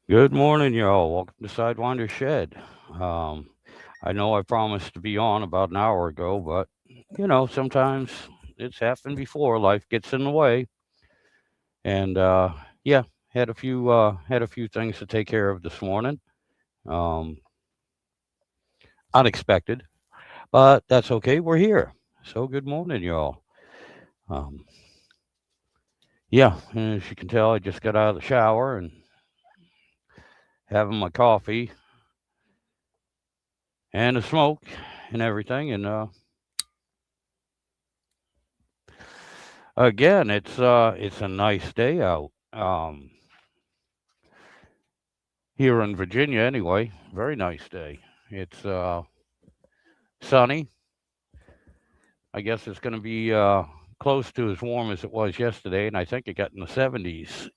Good morning, y'all. Welcome to Sidewinder Shed. Um, I know I promised to be on about an hour ago, but sometimes it's happened before. Life gets in the way, and yeah, had a few things to take care of this morning. Um, Unexpected, but that's okay. We're here. So good morning, y'all. Um, yeah, and as you can tell, I just got out of the shower and having my coffee and a smoke and everything, and again, it's a nice day out. Here in Virginia anyway. Very nice day. It's sunny. I guess it's going to be close to as warm as it was yesterday, and I think it got in the 70s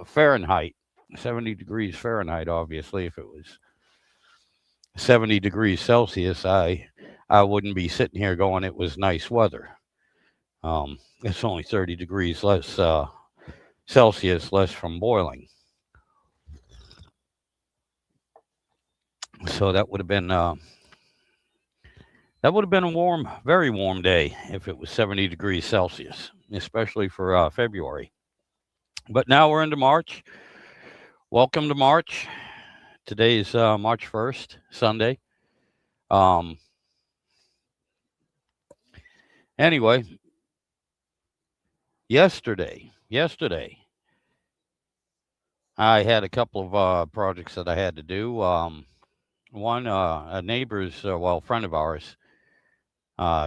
Fahrenheit. 70 degrees Fahrenheit, obviously. If it was 70 degrees Celsius, I wouldn't be sitting here going it was nice weather. It's only 30 degrees less Celsius less from boiling. So that would have been a warm, very warm day if it was 70 degrees Celsius, especially for February. But now we're into March. Welcome to March. Today is March 1st, Sunday. Um, anyway, yesterday, I had a couple of projects that I had to do. One, a neighbor's, friend of ours,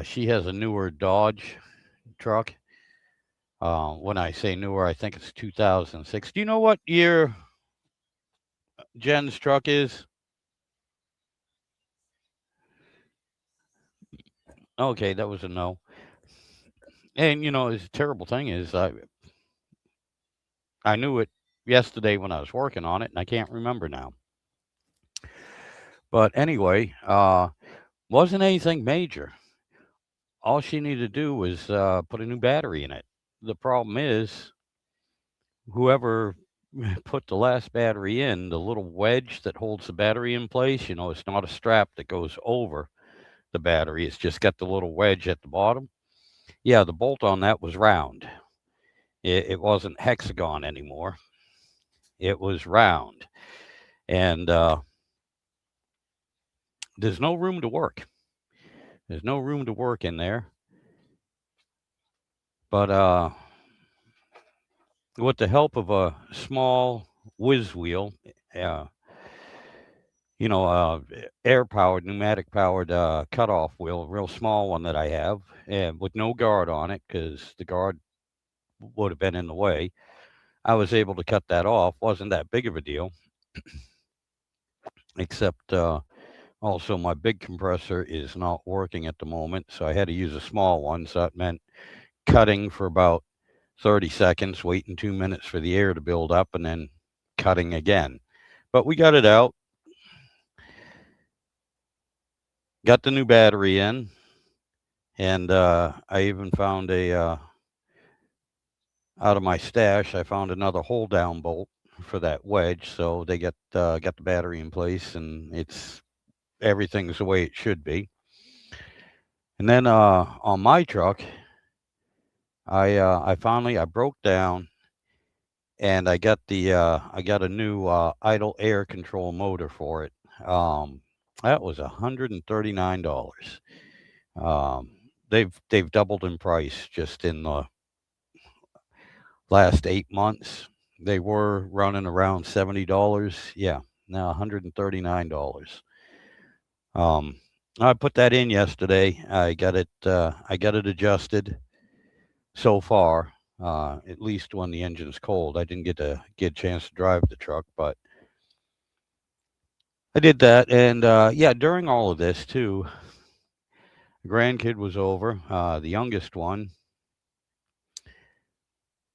she has a newer Dodge truck. When I say newer, I think it's 2006. Do you know what year Jen's truck is? Okay, that was a no. And the terrible thing is, I knew it yesterday when I was working on it, and I can't remember now. But anyway, wasn't anything major. All she needed to do was put a new battery in it. The problem is, whoever put the last battery in, the little wedge that holds the battery in place, it's not a strap that goes over the battery. It's just got the little wedge at the bottom. Yeah, the bolt on that was round. It wasn't hexagon anymore. It was round, and there's no room to work. There's no room to work in there. But with the help of a small whiz wheel, uh, air powered, pneumatic powered cutoff wheel, a real small one that I have, and with no guard on it because the guard would have been in the way. I was able to cut that off. Wasn't that big of a deal, except also my big compressor is not working at the moment, so I had to use a small one. So that meant cutting for about 30 seconds, waiting 2 minutes for the air to build up, and then cutting again. But we got it out, got the new battery in, and I even found out of my stash, I found another hold down bolt for that wedge. So they got the battery in place, and everything's the way it should be. And then on my truck, I broke down and I got a new idle air control motor for it. That was $139. Um, they've doubled in price just in the last 8 months. They were running around $70. Yeah, now $139. Um, I put that in yesterday. I got it adjusted so far. At least when the engine's cold. I didn't get a chance to drive the truck, but I did that. And yeah, during all of this too, the grandkid was over. The youngest one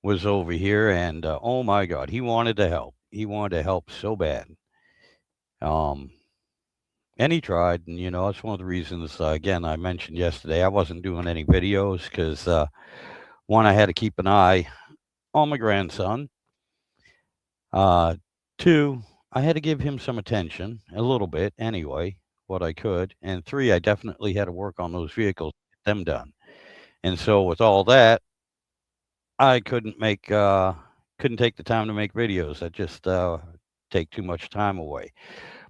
was over here, and oh my God, he wanted to help. He wanted to help so bad. Um, and he tried, and that's one of the reasons. Again, I mentioned yesterday I wasn't doing any videos because one, I had to keep an eye on my grandson. Uh, 2, I had to give him some attention, a little bit anyway, what I could. And 3, I definitely had to work on those vehicles, get them done. And so with all that, I couldn't take the time to make videos. That just take too much time away.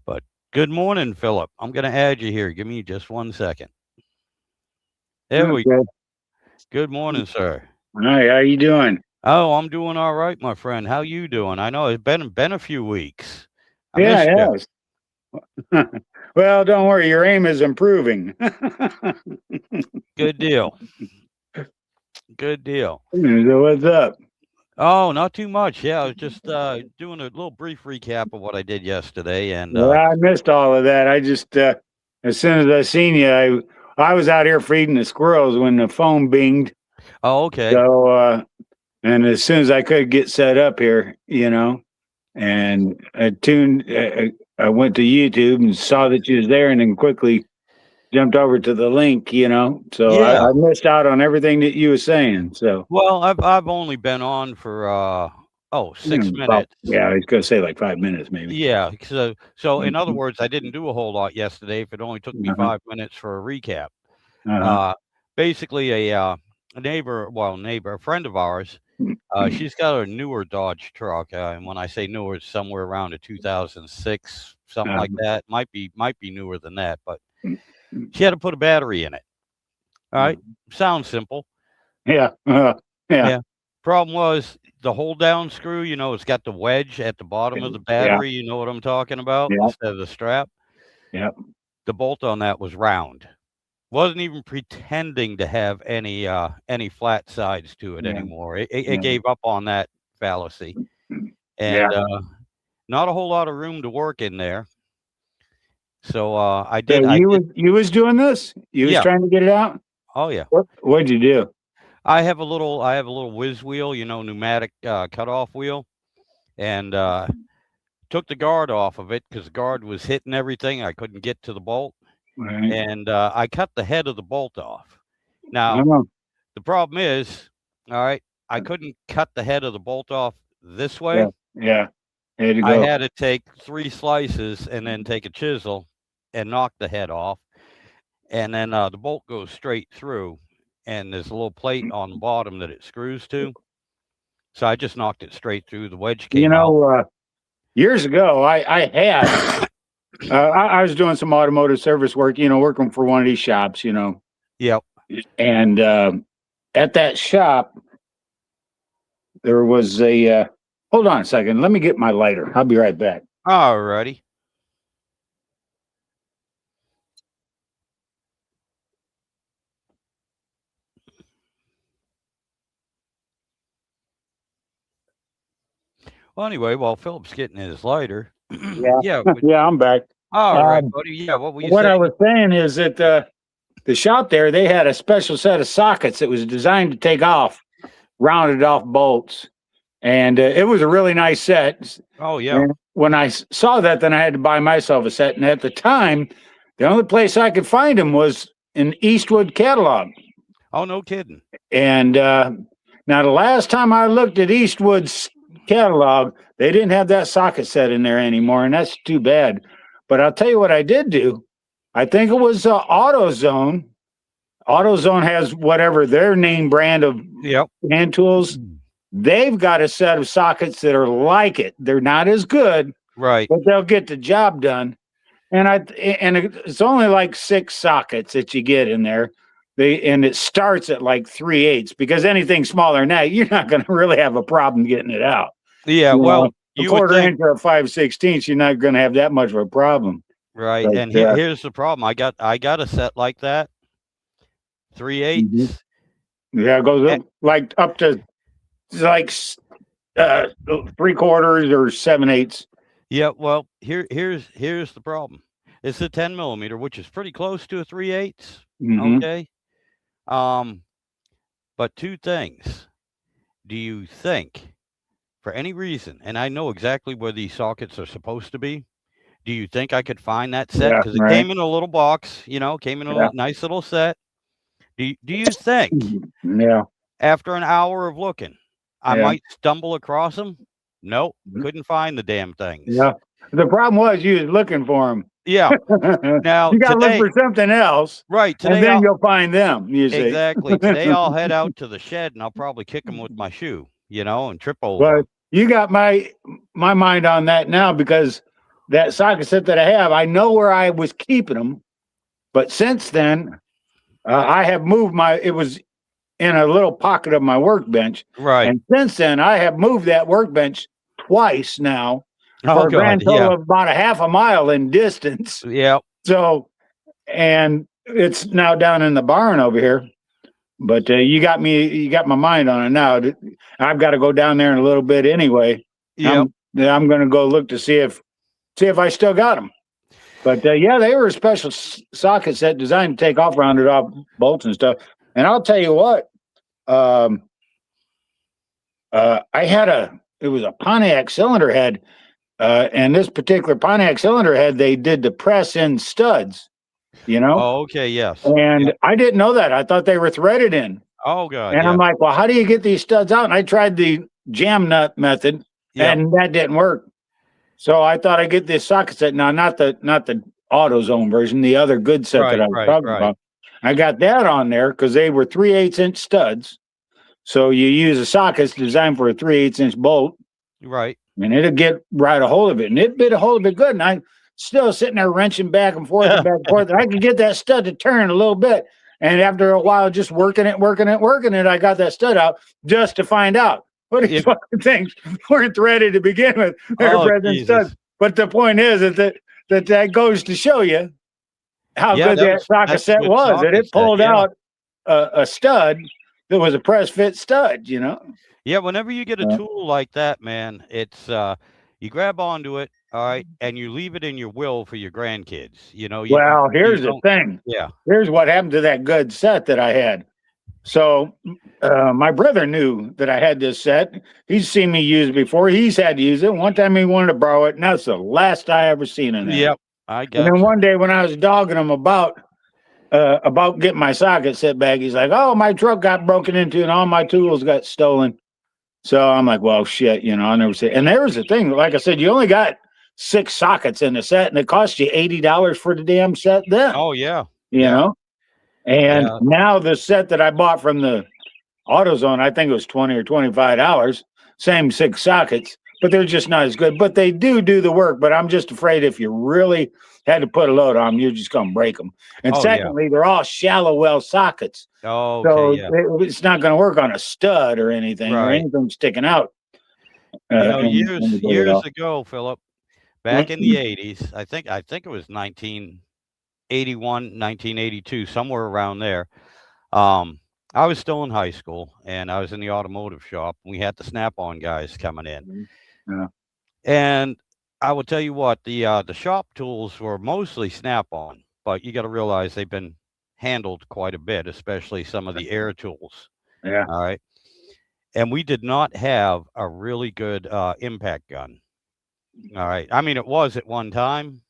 But good morning, Philip. I'm going to add you here. Give me just 1 second. There we go. Okay. Good morning, sir. Hi, how you doing? Oh, I'm doing all right, my friend. How you doing? I know it's been a few weeks. I Yeah, missed you. it has. Well, don't worry, your aim is improving. Good deal. Good deal. So what's up? Oh, not too much. Yeah, I was just doing a little brief recap of what I did yesterday, and Well, I missed all of that. I just as soon as I seen you, I was out here feeding the squirrels when the phone binged. oh, okay. So and as soon as I could get set up here, and I went to YouTube and saw that you was there, and then quickly jumped over to the link. So Yeah. I missed out on everything that you were saying. So Well, I've only been on for 6 minutes. yeah, I was gonna say like 5 minutes maybe. Yeah. So in other Mhm. words, I didn't do a whole lot yesterday. If it only took me Uh-huh. 5 minutes for a recap. Uh-huh. Uh, basically, a friend of ours. Mhm. She's got a newer Dodge truck, and when I say newer, it's somewhere around a 2006, something like Uh-huh. that. Might be newer than that, but Mhm. she had to put a battery in it. All right, sounds simple. Yeah. Yeah. Yeah. Problem was the hold down screw. It's got the wedge at the bottom of the Yeah. battery. You know what I'm talking about, Yeah. instead of the strap. Yeah. The bolt on that was round. Wasn't even pretending to have any flat sides to it Yeah. anymore. It Yeah. gave up on that fallacy, Yeah. and not a whole lot of room to work in there. So I So did. I did. you was doing this? You was Yeah. trying to get it out? Oh yeah. What'd you do? I have a little whiz wheel, pneumatic cutoff wheel, and took the guard off of it because the guard was hitting everything. I couldn't get to the bolt, Right. and I cut the head of the bolt off. Now Oh, the problem is, all right, I couldn't cut the head of the bolt off this yeah. way. Yeah. Had to I go. had to take 3 slices and then take a chisel and knock the head off, and then the bolt goes straight through, and there's a little plate on the bottom that it screws to. So I just knocked it straight through. The wedge You came out. know, years ago, I had I was doing some automotive service work, working for one of these shops, Yep. and at that shop there was a. Hold on a second. Let me get my lighter. I'll be right back. Alrighty. Well, anyway, while Philip's getting his lighter, Yeah, yeah. yeah, I'm back. All right, Um, buddy. Yeah. What were you what I saying? was saying is that the shop there, they had a special set of sockets that was designed to take off rounded off bolts, and it was a really nice set. Oh yeah. And when I saw that, then I had to buy myself a set. And at the time, the only place I could find them was in Eastwood catalog. Oh, no kidding. And now the last time I looked at Eastwood's catalog, they didn't have that socket set in there anymore, and that's too bad. But I'll tell you what I did do. I think it was AutoZone. AutoZone has whatever their name brand of Yep. hand tools. They've got a set of sockets that are like it. They're not as good, Right. but they'll get the job done. And it's only like 6 sockets that you get in there. And it starts at like 3/8, because anything smaller than that, you're not going to really have a problem getting it out. Yeah. Well, A you would quarter think, inch or a 5/16, you're not going to have that much of a problem. right? But And here's the problem. I got a set like that, 3/8. yeah, it goes up to like 3/4 or 7/8. Yeah. Well, here's the problem. It's a 10 millimeter, which is pretty close to a 3/8. Mhm. Okay. But 2 things. Do you think, for any reason, and I know exactly where these sockets are supposed to be, do you think I could find that set? Yeah, Because it right. came in a little box, came in a Yeah. nice little set. Do you think Yeah. after an hour of looking, I Yeah. might stumble across them? Nope, couldn't find the damn things. Yeah. The problem was you was looking for them. Yeah. Now You got to look today, for something else, right and today, then you'll find them. You see. exactly today I'll head out to the shed and I'll probably kick them with my shoe, and trip over Well, 'em. you got my mind on that now because that socket set that I have, I know where I was keeping them, but since then, I have moved it was in a little pocket of my workbench, Right. and since then I have moved that workbench twice now Oh for a grand God, total yeah, of about a half a mile in distance. yeah. So, and it's now down in the barn over here. But you got my mind on it now. I've got to go down there in a little bit anyway. Yep. I'm going to go look to see if I still got them. But yeah, they were a special socket set designed to take off rounded off bolts and stuff. And I'll tell you what, I had it was a Pontiac cylinder head, and this particular Pontiac cylinder head, they did the press in studs, Oh, okay, yes. and Yep. I didn't know that. I thought they were threaded in. Oh God, And yeah. I'm like, well, how do you get these studs out? And I tried the jam nut method, Yep. and that didn't work. So I thought I'd get this socket set. Now, not the AutoZone version, the other good set that I was talking about. I got that on there because they were 3/8 inch studs. So you use a socket designed for a 3/8 inch bolt, Right. and it'll get right a hold of it. And it bit a hold of it good. And I'm still sitting there wrenching back and forth and back and forth. And I could get that stud to turn a little bit. And after a while, just working it, I got that stud out just to find out what these fucking things weren't threaded to begin with. They're present studs. But the point is that goes to show you how good that socket set was. That it pulled out a stud that was a press fit stud, Yeah, whenever you get a tool like that, man, it's you grab onto it, all right, and you leave it in your will for your grandkids. Well, here's the thing. Yeah. Here's what happened to that good set that I had. So my brother knew that I had this set. He's seen me use it before. He's had to use it. One time he wanted to borrow it, and that's the last I ever seen it. Yep, I got. And then one day when I was dogging him about getting my socket set back, he's like, "Oh, my truck got broken into and all my tools got stolen." So I'm like, "Well, shit, I'll never say." And there was the thing, like I said, you only got 6 sockets in the set, and it cost you $80 for the damn set. Then, oh yeah, And now the set that I bought from the AutoZone, I think it was $20 or $25. Same 6 sockets, but they're just not as good. But they do the work. But I'm just afraid if you really had to put a load on them, you're just gonna break them. And secondly, they're all shallow well sockets. Oh, so it's not gonna work on a stud or anything or anything sticking out. Years ago, Philip, back in the 80s, I think it was 1981, 1982, somewhere around there. I was still in high school and I was in the automotive shop. We had the Snap-on guys coming in. Yeah. And I will tell you what, the shop tools were mostly Snap-on, but you got to realize they've been handled quite a bit, especially some of the air tools. Yeah. All right. And we did not have a really good impact gun. All right. I mean, it was at one time,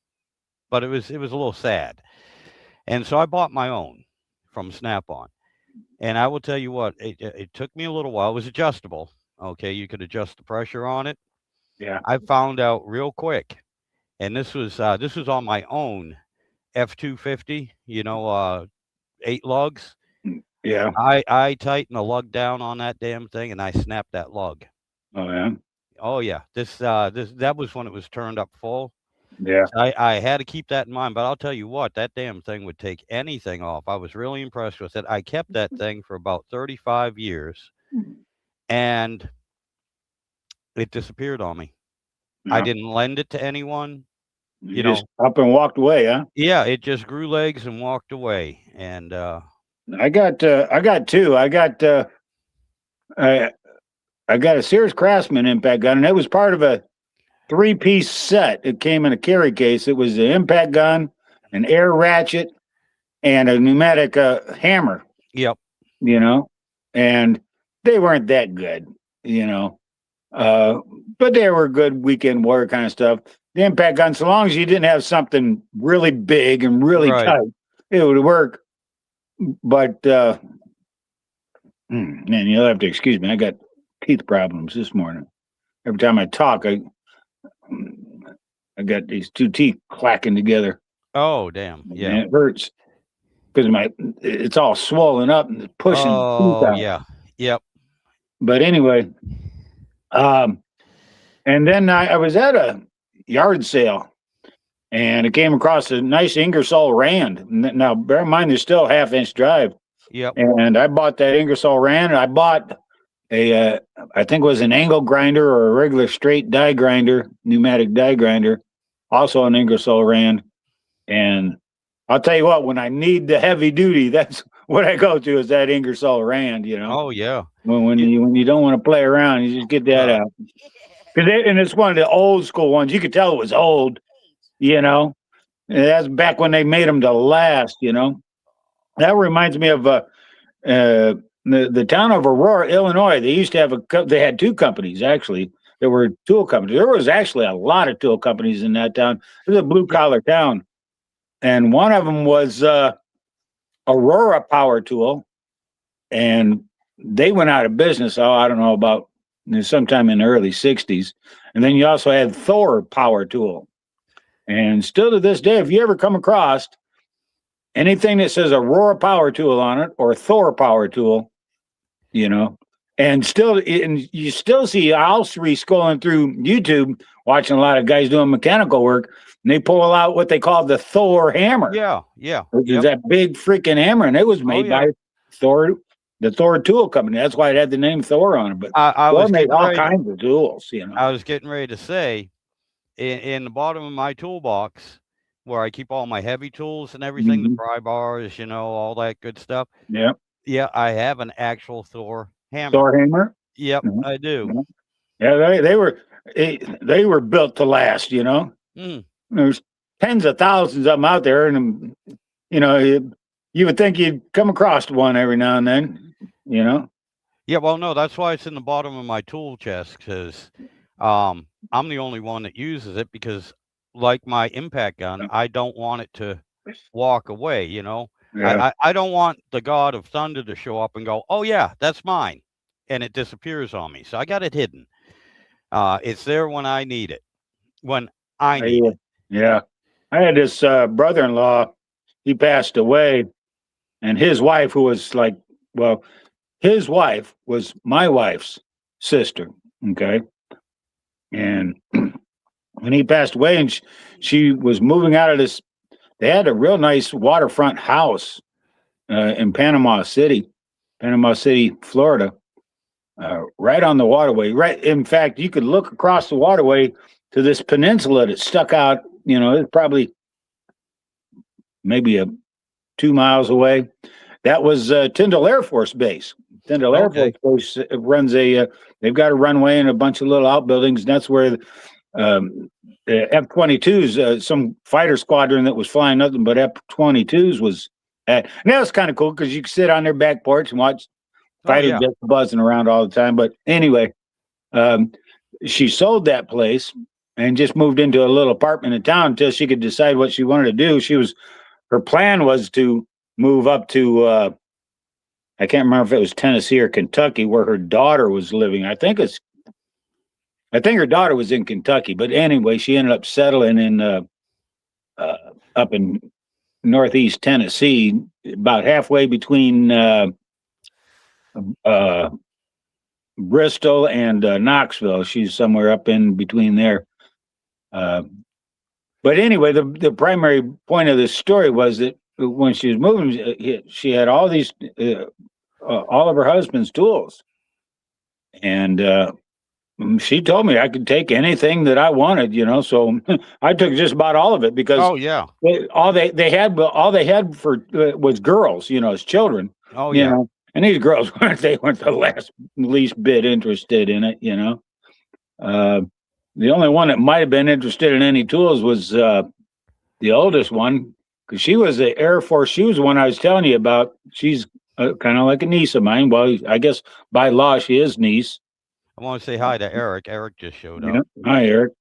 but it was a little sad. And so I bought my own from Snap-on. And I will tell you what, it took me a little while. It was adjustable. Okay. You could adjust the pressure on it. Yeah. I found out real quick. And this was on my own F-250, 8 lugs. Yeah. I tightened the lug down on that damn thing and I snapped that lug. Oh yeah. Oh yeah. That was when it was turned up full. Yeah. I had to keep that in mind, but I'll tell you what, that damn thing would take anything off. I was really impressed with it. I kept that thing for about 35 years and it disappeared on me. Yeah. I didn't lend it to anyone. You just up and walked away, huh? Yeah, it just grew legs and walked away. And I got 2. I got a Sears Craftsman impact gun, and it was part of a 3-piece set. It came in a carry case. It was an impact gun, an air ratchet, and a pneumatic hammer. Yep. And they weren't that good, but they were good weekend warrior kind of stuff. The impact gun, so long as you didn't have something really big and really tight, it would work. But man, you'll have to excuse me. I got teeth problems this morning. every time I talk, I got these two teeth clacking together, Oh, damn. and Yeah. it hurts because it's all swollen up and it's pushing the teeth Oh, out. yeah. Yep. But anyway, and then I was at a yard sale and I came across a nice Ingersoll Rand. Now, bear in mind, there's still a half-inch drive. Yep. And I bought that Ingersoll Rand. I bought I think it was an angle grinder or a regular straight die grinder, pneumatic die grinder, also an Ingersoll Rand. And I'll tell you what, when I need the heavy duty, that's what I go to is that Ingersoll Rand. Oh, yeah. When you don't want to play around, you just get that out. And it's one of the old school ones. You could tell it was old. And that's back when they made them to last. That reminds me of the town of Aurora, Illinois. They used to have they had two companies actually. There were tool companies. There was actually a lot of tool companies in that town. It was a blue collar town, and one of them was Aurora Power Tool, and they went out of business. Oh, I don't know about sometime in the early '60s. And then you also had Thor Power Tool, and still to this day, if you ever come across anything that says Aurora Power Tool on it or Thor Power Tool, and you still see I'll be scrolling through YouTube watching a lot of guys doing mechanical work, and they pull out what they call the Thor hammer. Yeah. Which is that big freaking hammer, and it was made by Thor, the Thor Tool Company. That's why it had the name Thor on it. But Thor made all kinds of tools. I was getting ready to say, in the bottom of my toolbox, where I keep all my heavy tools and everything, the pry bars, all that good stuff. Yeah. Yeah, I have an actual Thor hammer. Thor hammer? Yep, I do. Yeah, they were built to last, There's tens of thousands of them out there, and you would think you'd come across one every now and then, Yeah, well, no, that's why it's in the bottom of my tool chest, because I'm the only one that uses it, because like my impact gun, I don't want it to walk away, Yeah. I don't want the God of Thunder to show up and go, oh yeah, that's mine, and it disappears on me. So I got it hidden. It's there when I need it. When I need it. Yeah. I had this brother-in-law, he passed away, and his wife, who was his wife was my wife's sister. Okay. And when he passed away, and she was moving out of this, they had a real nice waterfront house in Panama City, Florida, right on the waterway. Right, in fact, you could look across the waterway to this peninsula that stuck out. It's probably maybe 2 miles away. That was Tyndall Air Force Base. Tyndall Air Force Base runs they've got a runway and a bunch of little outbuildings, and that's where the F-22s, some fighter squadron that was flying nothing but F-22s was at. And that was kind of cool because you could sit on their back porch and watch fighters just buzzing around all the time. But anyway, she sold that place and just moved into a little apartment in town until she could decide what she wanted to do. Her plan was to move up to I can't remember if it was Tennessee or Kentucky, where her daughter was living. I think her daughter was in Kentucky, but anyway, she ended up settling in up in northeast Tennessee, about halfway between Bristol and Knoxville. She's somewhere up in between there. But anyway, the primary point of this story was that when she was moving, she had all these, all of her husband's tools. And she told me I could take anything that I wanted, so I took just about all of it because all they had for was girls, as children. Oh, yeah. And these girls weren't the least bit interested in it, The only one that might have been interested in any tools was the oldest one, because she was the Air Force. She was the one I was telling you about. She's kind of like a niece of mine. Well, I guess by law she is niece. I want to say hi to Eric. Eric just showed up. Hi, Eric.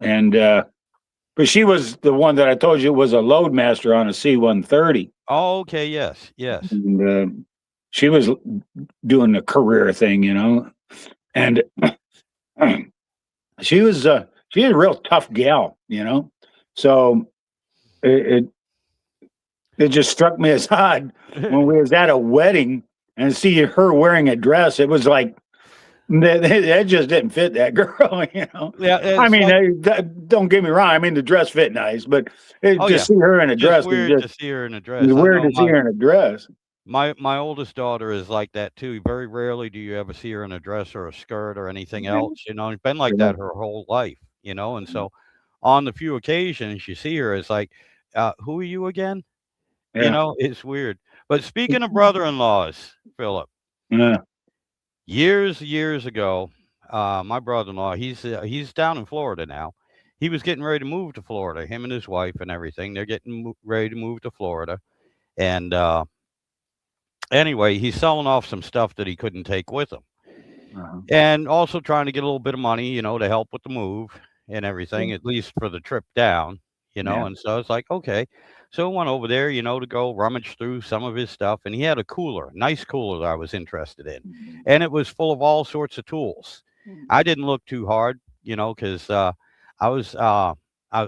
And but she was the one that I told you was a loadmaster on a C-130. Oh, okay. Yes. And she was doing the career thing, and she was a real tough gal, you know. So it it just struck me as odd when we was at a wedding and see her wearing a dress. It was like that just didn't fit that girl, you know. Yeah, I it's mean, like, don't get me wrong. I mean, the dress fit nice, but oh yeah, just see her in a just dress was weird just to see her in a it was dress. I weird know to see her in a dress. my oldest daughter is like that too. Very rarely do you ever see her in a dress or a skirt or anything else. You know, it's been like Yeah. that her whole life. You know, and so on the few occasions you see her, it's like, who are you again? You Yeah. know, it's weird. But speaking of brother-in-laws, Philip, Yeah. years ago, my brother-in-law, he's down in Florida now. He was getting ready to move to Florida. Him and his wife and everything. They're getting ready to move to Florida, and anyway, he's selling off some stuff that he couldn't take with him, Uh-huh. and also trying to get a little bit of money, you know, to help with the move and everything, Yeah. at least for the trip down, you know. Yeah. And so it's like, okay. So I went over there, you know, to go rummage through some of his stuff, and he had a cooler, nice cooler that I was interested in, and it was full of all sorts of tools. I didn't look too hard, you know, because I was.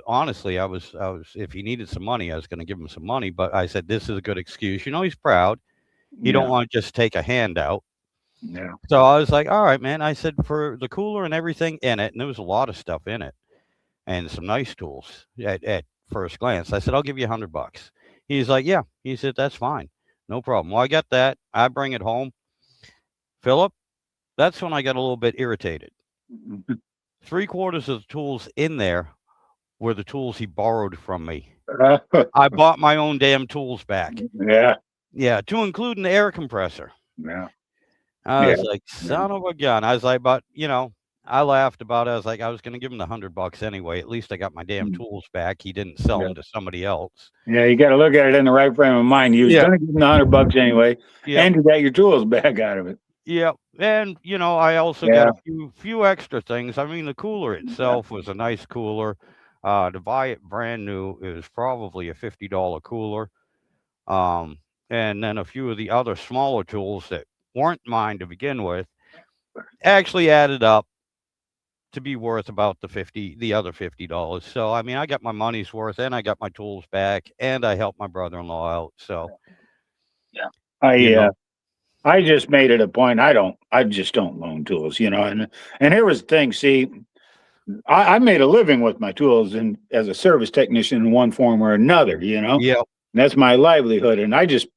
Honestly, I was. If he needed some money, I was going to give him some money. But I said, "This is a good excuse." You know, he's proud. He don't Yeah. want to just take a handout. Yeah. So I was like, all right, man. I said, for the cooler and everything in it, and there was a lot of stuff in it and some nice tools at first glance. I said, I'll give you $100. He's like, yeah. He said, that's fine. No problem. Well, I got that. I bring it home. Philip, that's when I got a little bit irritated. Three-quarters of the tools in there were the tools he borrowed from me. I bought my own damn tools back. Yeah. Yeah, to include an air compressor. Yeah. I Yeah. was like, son of a gun. I was like, but you know, I laughed about it. I was like, I was going to give him the $100 anyway. At least I got my damn tools back. He didn't sell Yeah. them to somebody else. Yeah, you got to look at it in the right frame of mind. You was Yeah. going to give him $100 anyway, Yeah. and you got your tools back out of it. Yeah. And, you know, I also got a few extra things. I mean, the cooler itself was a nice cooler. To buy it brand new, it was probably a $50 cooler. And then a few of the other smaller tools that weren't mine to begin with actually added up to be worth about the other $50. So I mean, I got my money's worth, and I got my tools back, and I helped my brother-in-law out. So Yeah, you know, I just made it a point. I just don't loan tools, you know. And here was the thing. See, I made a living with my tools and as a service technician in one form or another, you know. yeah, And that's my livelihood, and I just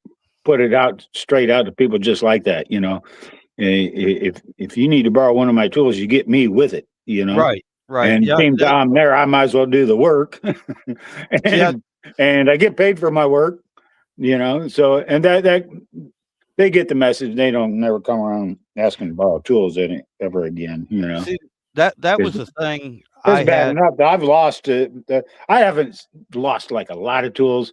put it out straight out to people just like that, you know. If you need to borrow one of my tools, you get me with it, you know. right, And yeah, same time there, I might as well do the work, yeah, and I get paid for my work, you know. So and that they get the message. They don't never come around asking to borrow tools ever again, you know. see, that was It's, the thing it's I bad had. enough that I've lost. I haven't lost like a lot of tools.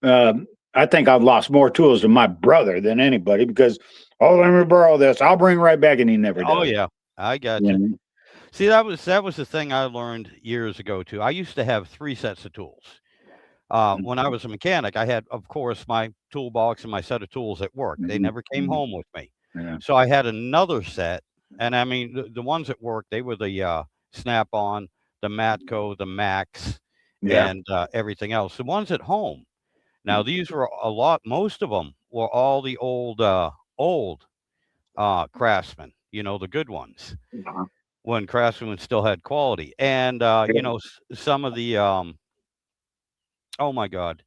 I think I've lost more tools to my brother than anybody because oh, let me borrow this. I'll bring right back, and he never Oh does. yeah, I got You you. know? See, that was the thing I learned years ago too. I used to have 3 sets of tools. When I was a mechanic, I had, of course, my toolbox and my set of tools at work. They never came home with me. Yeah. So I had another set, and I mean, the ones at work, they were the Snap-on, the Matco, the Max, Yeah. and everything else. The ones at home, now these were a lot. Most of them were all the old Craftsman. You know, the good ones Uh-huh. when Craftsman still had quality, and you know, some of the oh my God.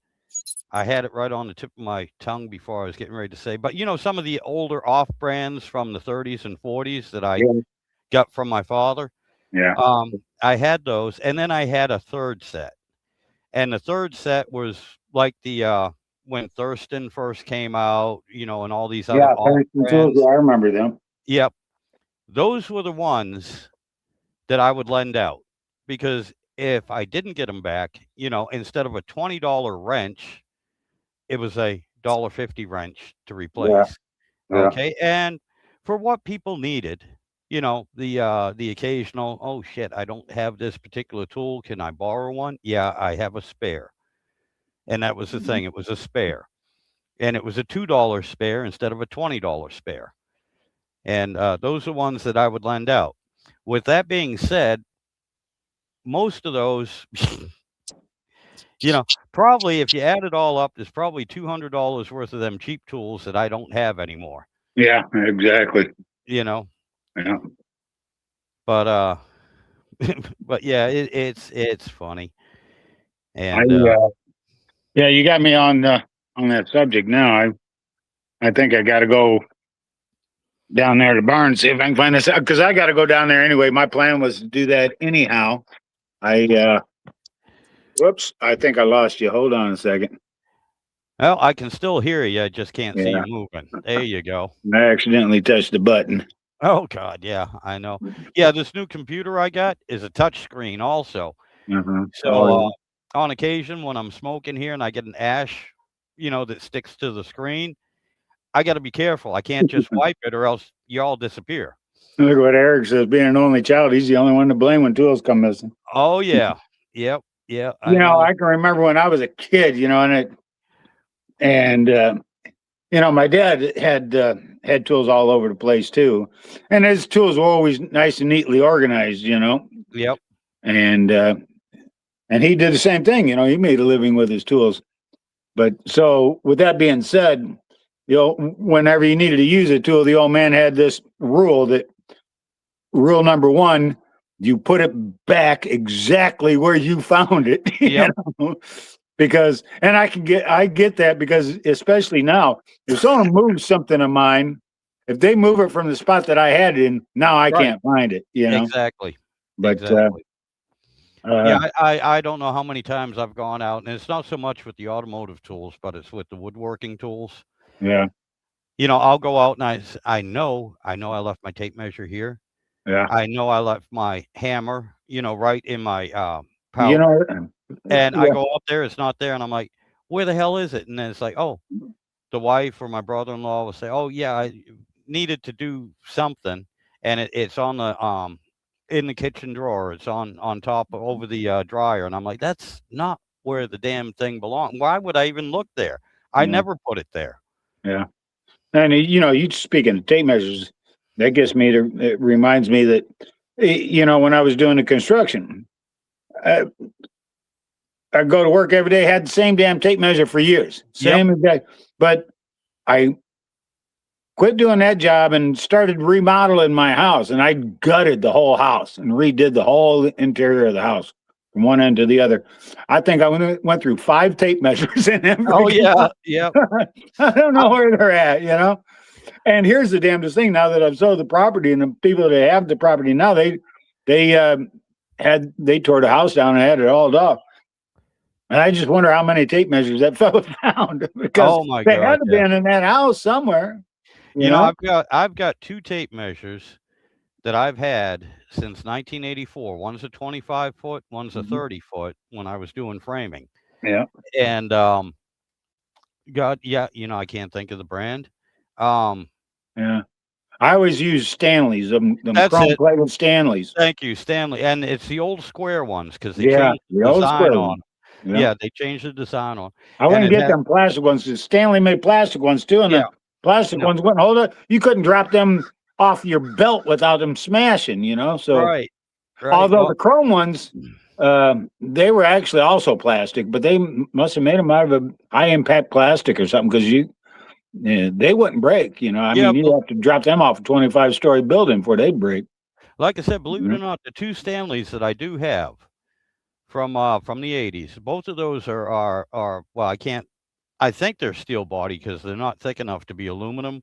I had it right on the tip of my tongue before I was getting ready to say, but you know, some of the older off brands from the 30s and 40s that I Yeah. got from my father. Yeah. I had those, and then I had a third set, and the third set was like the when Thurston first came out, you know, and all these other Yeah. off Tools, brands. I remember them. Yep, those were the ones that I would lend out because if I didn't get them back, you know, instead of a $20 wrench, it was a $1.50 wrench to Yeah. replace. Yeah. Okay, and for what people needed, you know, the occasional, oh shit, I don't have this particular tool. Can I borrow one? Yeah, I have a spare. And that was the thing. It was a spare. And it was a $2 spare instead of a $20 spare. And those are ones that I would lend out. With that being said, most of those, probably if you add it all up, there's probably $200 worth of them cheap tools that I don't have anymore. Yeah, exactly. Yeah. But but yeah, it's funny. I And yeah, you got me on that subject now. I think I got to go down there to the barn and see if I can find this out because I got to go down there anyway. My plan was to do that anyhow. Whoops, I think I lost you. Hold on a second. well, I can still hear you. I just can't see Yeah. you moving. There you go. I accidentally touched the button. Oh God, yeah, I know. Yeah, this new computer I got is a touch screen also. So on occasion when I'm smoking here and I get an ash, that sticks to the screen, I got to be careful. I can't just wipe it or else you all disappear. Look what Eric says. Being an only child, he's the only one to blame when tools come missing. Oh yeah, yep, yeah. I can remember when I was a kid. My dad had tools all over the place too, and his tools were always nice and neatly organized. Yep. And he did the same thing. He made a living with his tools. But so with that being said, whenever you needed to use a tool, the old man had this rule number 1, you put it back exactly where you found it. Yep. Because, and I get that because especially now, if someone moves something of mine, if they move it from the spot that I had it in, now I can't find it, Exactly. But, exactly. Yeah, I don't know how many times I've gone out, and it's not so much with the automotive tools, but it's with the woodworking tools. Yeah. I'll go out and I know I left my tape measure here. Yeah. I know I left my hammer, right in my pouch. And I go up there, it's not there, and I'm like, where the hell is it? And then it's like, oh, the wife or my brother-in-law will say, oh yeah, I needed to do something, and it's on the in the kitchen drawer. It's on top over the dryer, and I'm like, that's not where the damn thing belongs. Why would I even look there? I never put it there. Yeah. And you speaking of tape measures, that gets me to. It reminds me that when I was doing the construction, I go to work every day, had the same damn tape measure for years, same exact. But I quit doing that job and started remodeling my house, and I gutted the whole house and redid the whole interior of the house from one end to the other. I think I went through 5 tape measures in every. Oh yeah, yeah. I don't know where they're at, And here's the damnedest thing: now that I've sold the property, and the people that have the property now, they tore the house down and had it all off. And I just wonder how many tape measures that fellow found because they had to been in that house somewhere. You know, I've got 2 tape measures that I've had since 1984. One's a 25 foot, one's a 30 foot when I was doing framing. Yeah. And I can't think of the brand. Yeah. I always use Stanley's, them That's chrome it. plated Stanley's. Thank you, Stanley. And it's the old square ones because they Yeah, changed the the old design square on ones. them. Yeah. Yeah, they changed the design on. I And wouldn't it get had them plastic ones. 'Cause Stanley made plastic ones too, and Yeah. the plastic No. ones wouldn't hold it. You couldn't drop them off your belt without them smashing, So Right. although Well, the chrome ones, they were actually also plastic, but they must have made them out of a high impact plastic or something because they wouldn't break. I Yeah, mean, you'd have to drop them off a 25-story building before they'd break. like I said, believe it Mhm. or not, the 2 Stanleys that I do have from the 80s, both of those are well, I think they're steel body because they're not thick enough to be aluminum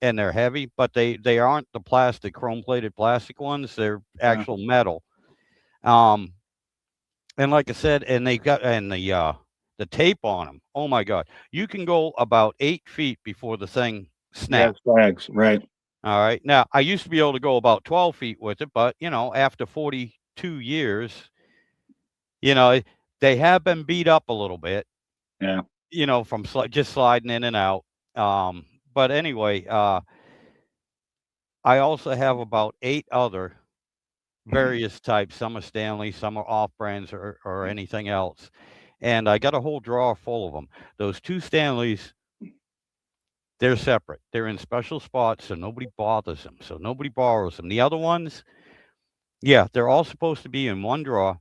and they're heavy, but they aren't the plastic chrome plated plastic ones. They're actual metal. And like I said, and they've got the tape on them. Oh my God, you can go about 8 feet before the thing snaps. Flags, right? All right. Now I used to be able to go about 12 feet with it, but after 42 years, they have been beat up a little bit. Yeah. From just sliding in and out. But anyway, I also have about 8 other various types. Some are Stanley, some are off brands or anything else. And I got a whole drawer full of them. Those 2 Stanleys, they're separate. They're in special spots, so nobody bothers them. So nobody borrows them. The other ones, yeah, they're all supposed to be in one drawer.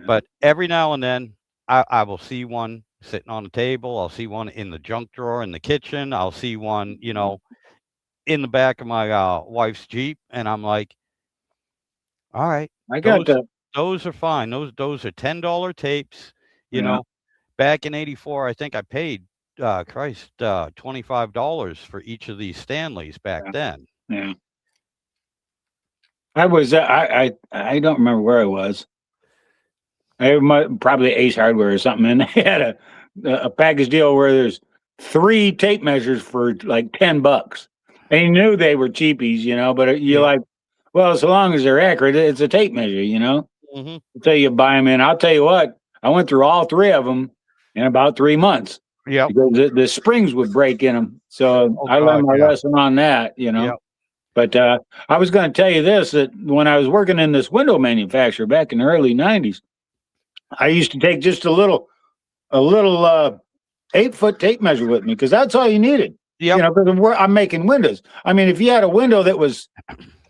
But every now and then, I will see one sitting on the table. I'll see one in the junk drawer in the kitchen. I'll see one, in the back of my wife's Jeep, and I'm like, all right, I got those the those are fine. Those are $10 tapes. You yeah know, back in '84, I think I paid $25 for each of these Stanleys back yeah then. yeah. I was I don't remember where I was. I might, probably Ace Hardware or something, and they had a package deal where there's 3 tape measures for like $10. And you knew they were cheapies, but you're Yeah. like, well, so long as they're accurate, it's a tape measure. Hmm. Until you buy them in. I'll tell you what, I went through all 3 of them in about 3 months Yep. because the springs would break in them. So Oh I learned God. my Yeah. lesson on that. Yep. But I was going to tell you this, that when I was working in this window manufacturer back in the early 90s, I used to take just a little 8-foot tape measure with me because that's all you needed. Yep. Because I'm making windows. I mean, if you had a window that was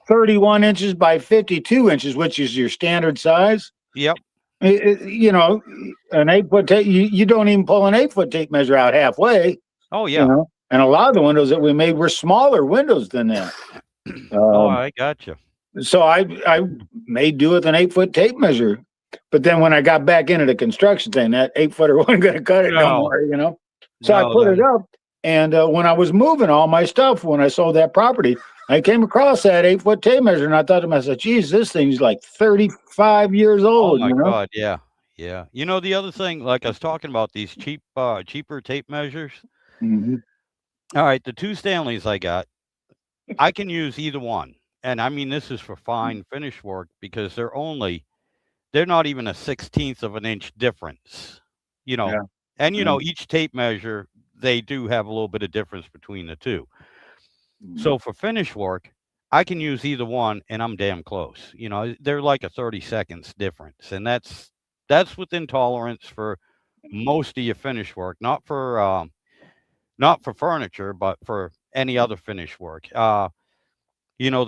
31 inches by 52 inches, which is your standard size, Yep. an 8-foot tape, you don't even pull an 8-foot tape measure out halfway. Oh yeah. And a lot of the windows that we made were smaller windows than that. Oh, I gotcha. So I made do with an 8-foot tape measure. But then when I got back into the construction thing, that 8-footer wasn't going to cut it no No. more. So I No, put that it up, and when I was moving all my stuff, when I sold that property, I came across that 8-foot tape measure, and I thought to myself, geez, this thing's like 35 years Oh old, my God, yeah. Yeah. The other thing, like I was talking about these cheaper tape measures. Mhm. All right, the 2 Stanleys I got, I can use either one. And I mean, this is for fine finish work because they're not even a 16th of an inch difference, you know. Yeah. And Yeah. each tape measure, they do have a little bit of difference between the 2. Mhm. So for finish work, I can use either one and I'm damn close. They're like a 30 seconds difference. And that's within tolerance for most of your finish work, not for furniture, but for any other finish work. The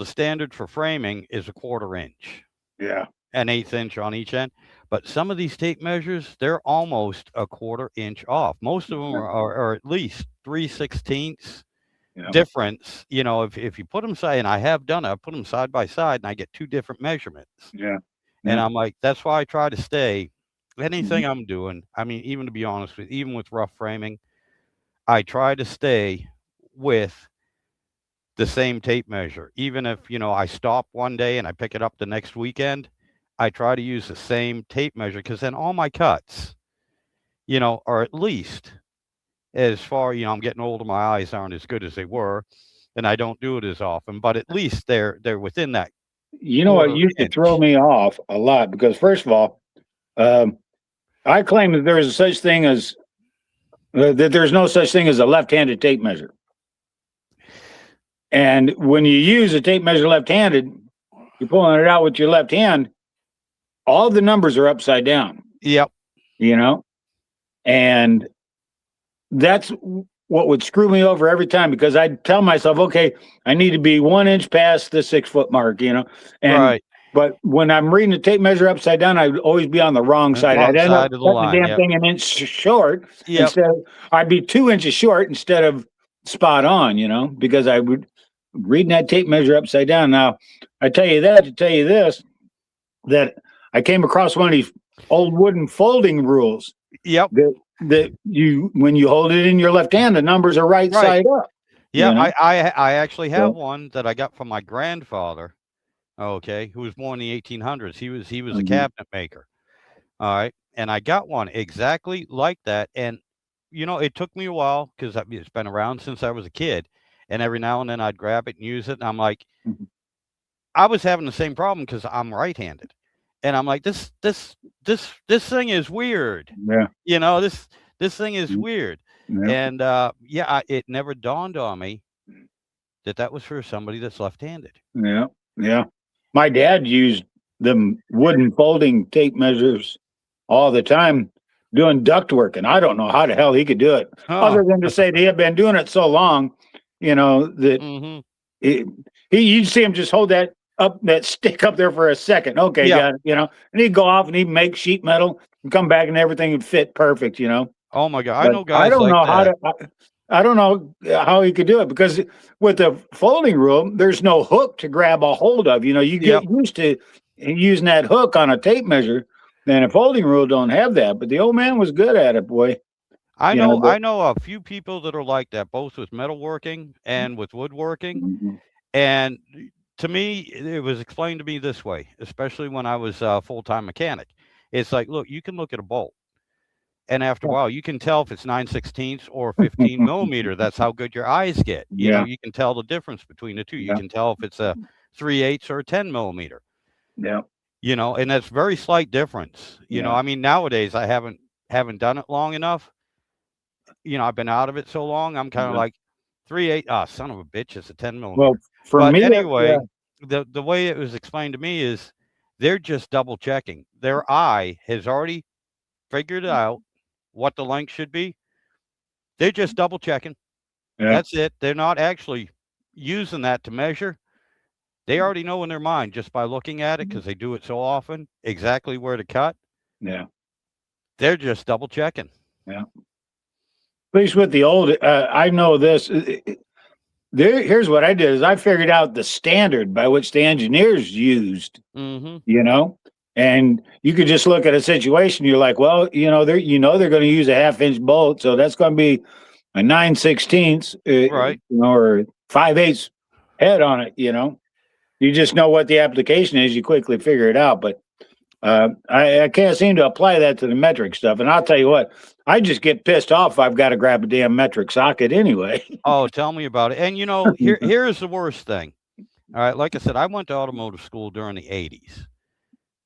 standard for framing is a 1/4 inch, Yeah. an 1/8 inch on each end. But some of these tape measures, they're almost a 1/4 inch off. Most of them are at least 3/16 Yeah. difference. If you put them side, and I have done it, I put them side by side, and I get 2 different measurements. Yeah. And Yeah. I'm like, that's why I try to stay anything Mhm. I'm doing. I mean, even to be honest even with rough framing, I try to stay with the same tape measure. Even if, I stop one day and I pick it up the next weekend, I try to use the same tape measure because then all my cuts, are at least as far, I'm getting older, my eyes aren't as good as they were, and I don't do it as often, but at least they're within that You know what 1/4 used to throw inch. me off a lot because first of all, um, I claim that there is such thing as that there's no such thing as a left-handed tape measure. And when you use a tape measure left-handed, you're pulling it out with your left hand, all the numbers are upside down, Yep. you know? And that's what would screw me over every time because I'd tell myself, okay, I need to be 1 inch past the 6-foot mark. And Right. but when I'm reading the tape measure upside down, I'd always be on the wrong side. Wrong I'd end up side of the cutting the line. damn Yep. thing an inch short Yep. instead of I'd be 2 inches short instead of spot on, because I would reading that tape measure upside down. Now, I tell you that to tell you this, that I came across one of these old wooden folding rules Yep. that you when you hold it in your left hand, the numbers are right Right. side up. Yeah, you know? I actually have So, one that I got from my grandfather, okay, who was born in the 1800s. He was a mhm, cabinet maker. All right. And I got one exactly like that. And, it took me a while because it's been around since I was a kid. And every now and then I'd grab it and use it. And I'm like, mhm, I was having the same problem because I'm right-handed. And I'm like, this thing is weird. yeah, This thing is mm, weird. yeah, And it never dawned on me that was for somebody that's left-handed. yeah, yeah. My dad used them wooden folding tape measures all the time doing duct work, and I don't know how the hell he could do it, Oh. other than to say that he had been doing it so long, that Hmm. it, you'd see him just hold that up that stick up there for a second. Okay, Yeah. got it. And he'd go off and he'd make sheet metal and come back and everything would fit perfect. Oh my God. I But know I guys don't like know how that. to. I don't know how he could do it because with the folding rule, there's no hook to grab a hold of. You get Yep. used to using that hook on a tape measure. Then a folding rule don't have that. But the old man was good at it, boy. I You know, know but I know a few people that are like that, both with metalworking and with woodworking. Mhm. And to me, it was explained to me this way, especially when I was a full-time mechanic. It's like, look, you can look at a bolt, and after a while, you can tell if it's 9/16 or 15 millimeter. That's how good your eyes get. Yeah, You can tell the difference between the two. You yeah, can tell if it's a 3/8 or a 10 millimeter. yeah, And that's very slight difference. yeah. I mean, nowadays I haven't done it long enough. I've been out of it so long. I'm kind of Yeah. like 3/8. Ah, son of a bitch, it's a 10 Well, millimeter. for But me, yeah, anyway, the way it was explained to me is they're just double checking. Their eye has already figured out what the length should be. They're just double checking. yeah, That's it. They're not actually using that to measure. They already know in their mind just by looking at it because they do it so often exactly where to cut. yeah, They're just double checking. yeah. At least with the old, I know this. Here's what I did: is I figured out the standard by which the engineers used. Mm-hmm. And you could just look at a situation. You're like, well, they're going to use a half-inch bolt, so that's going to be a 9/16, Right. or 5/8 head on it. You just know what the application is. You quickly figure it out. But I can't seem to apply that to the metric stuff. And I'll tell you what, I just get pissed off if I've got to grab a damn metric socket anyway. Oh, tell me about it. And here's the worst thing. All right, like I said, I went to automotive school during the 80s.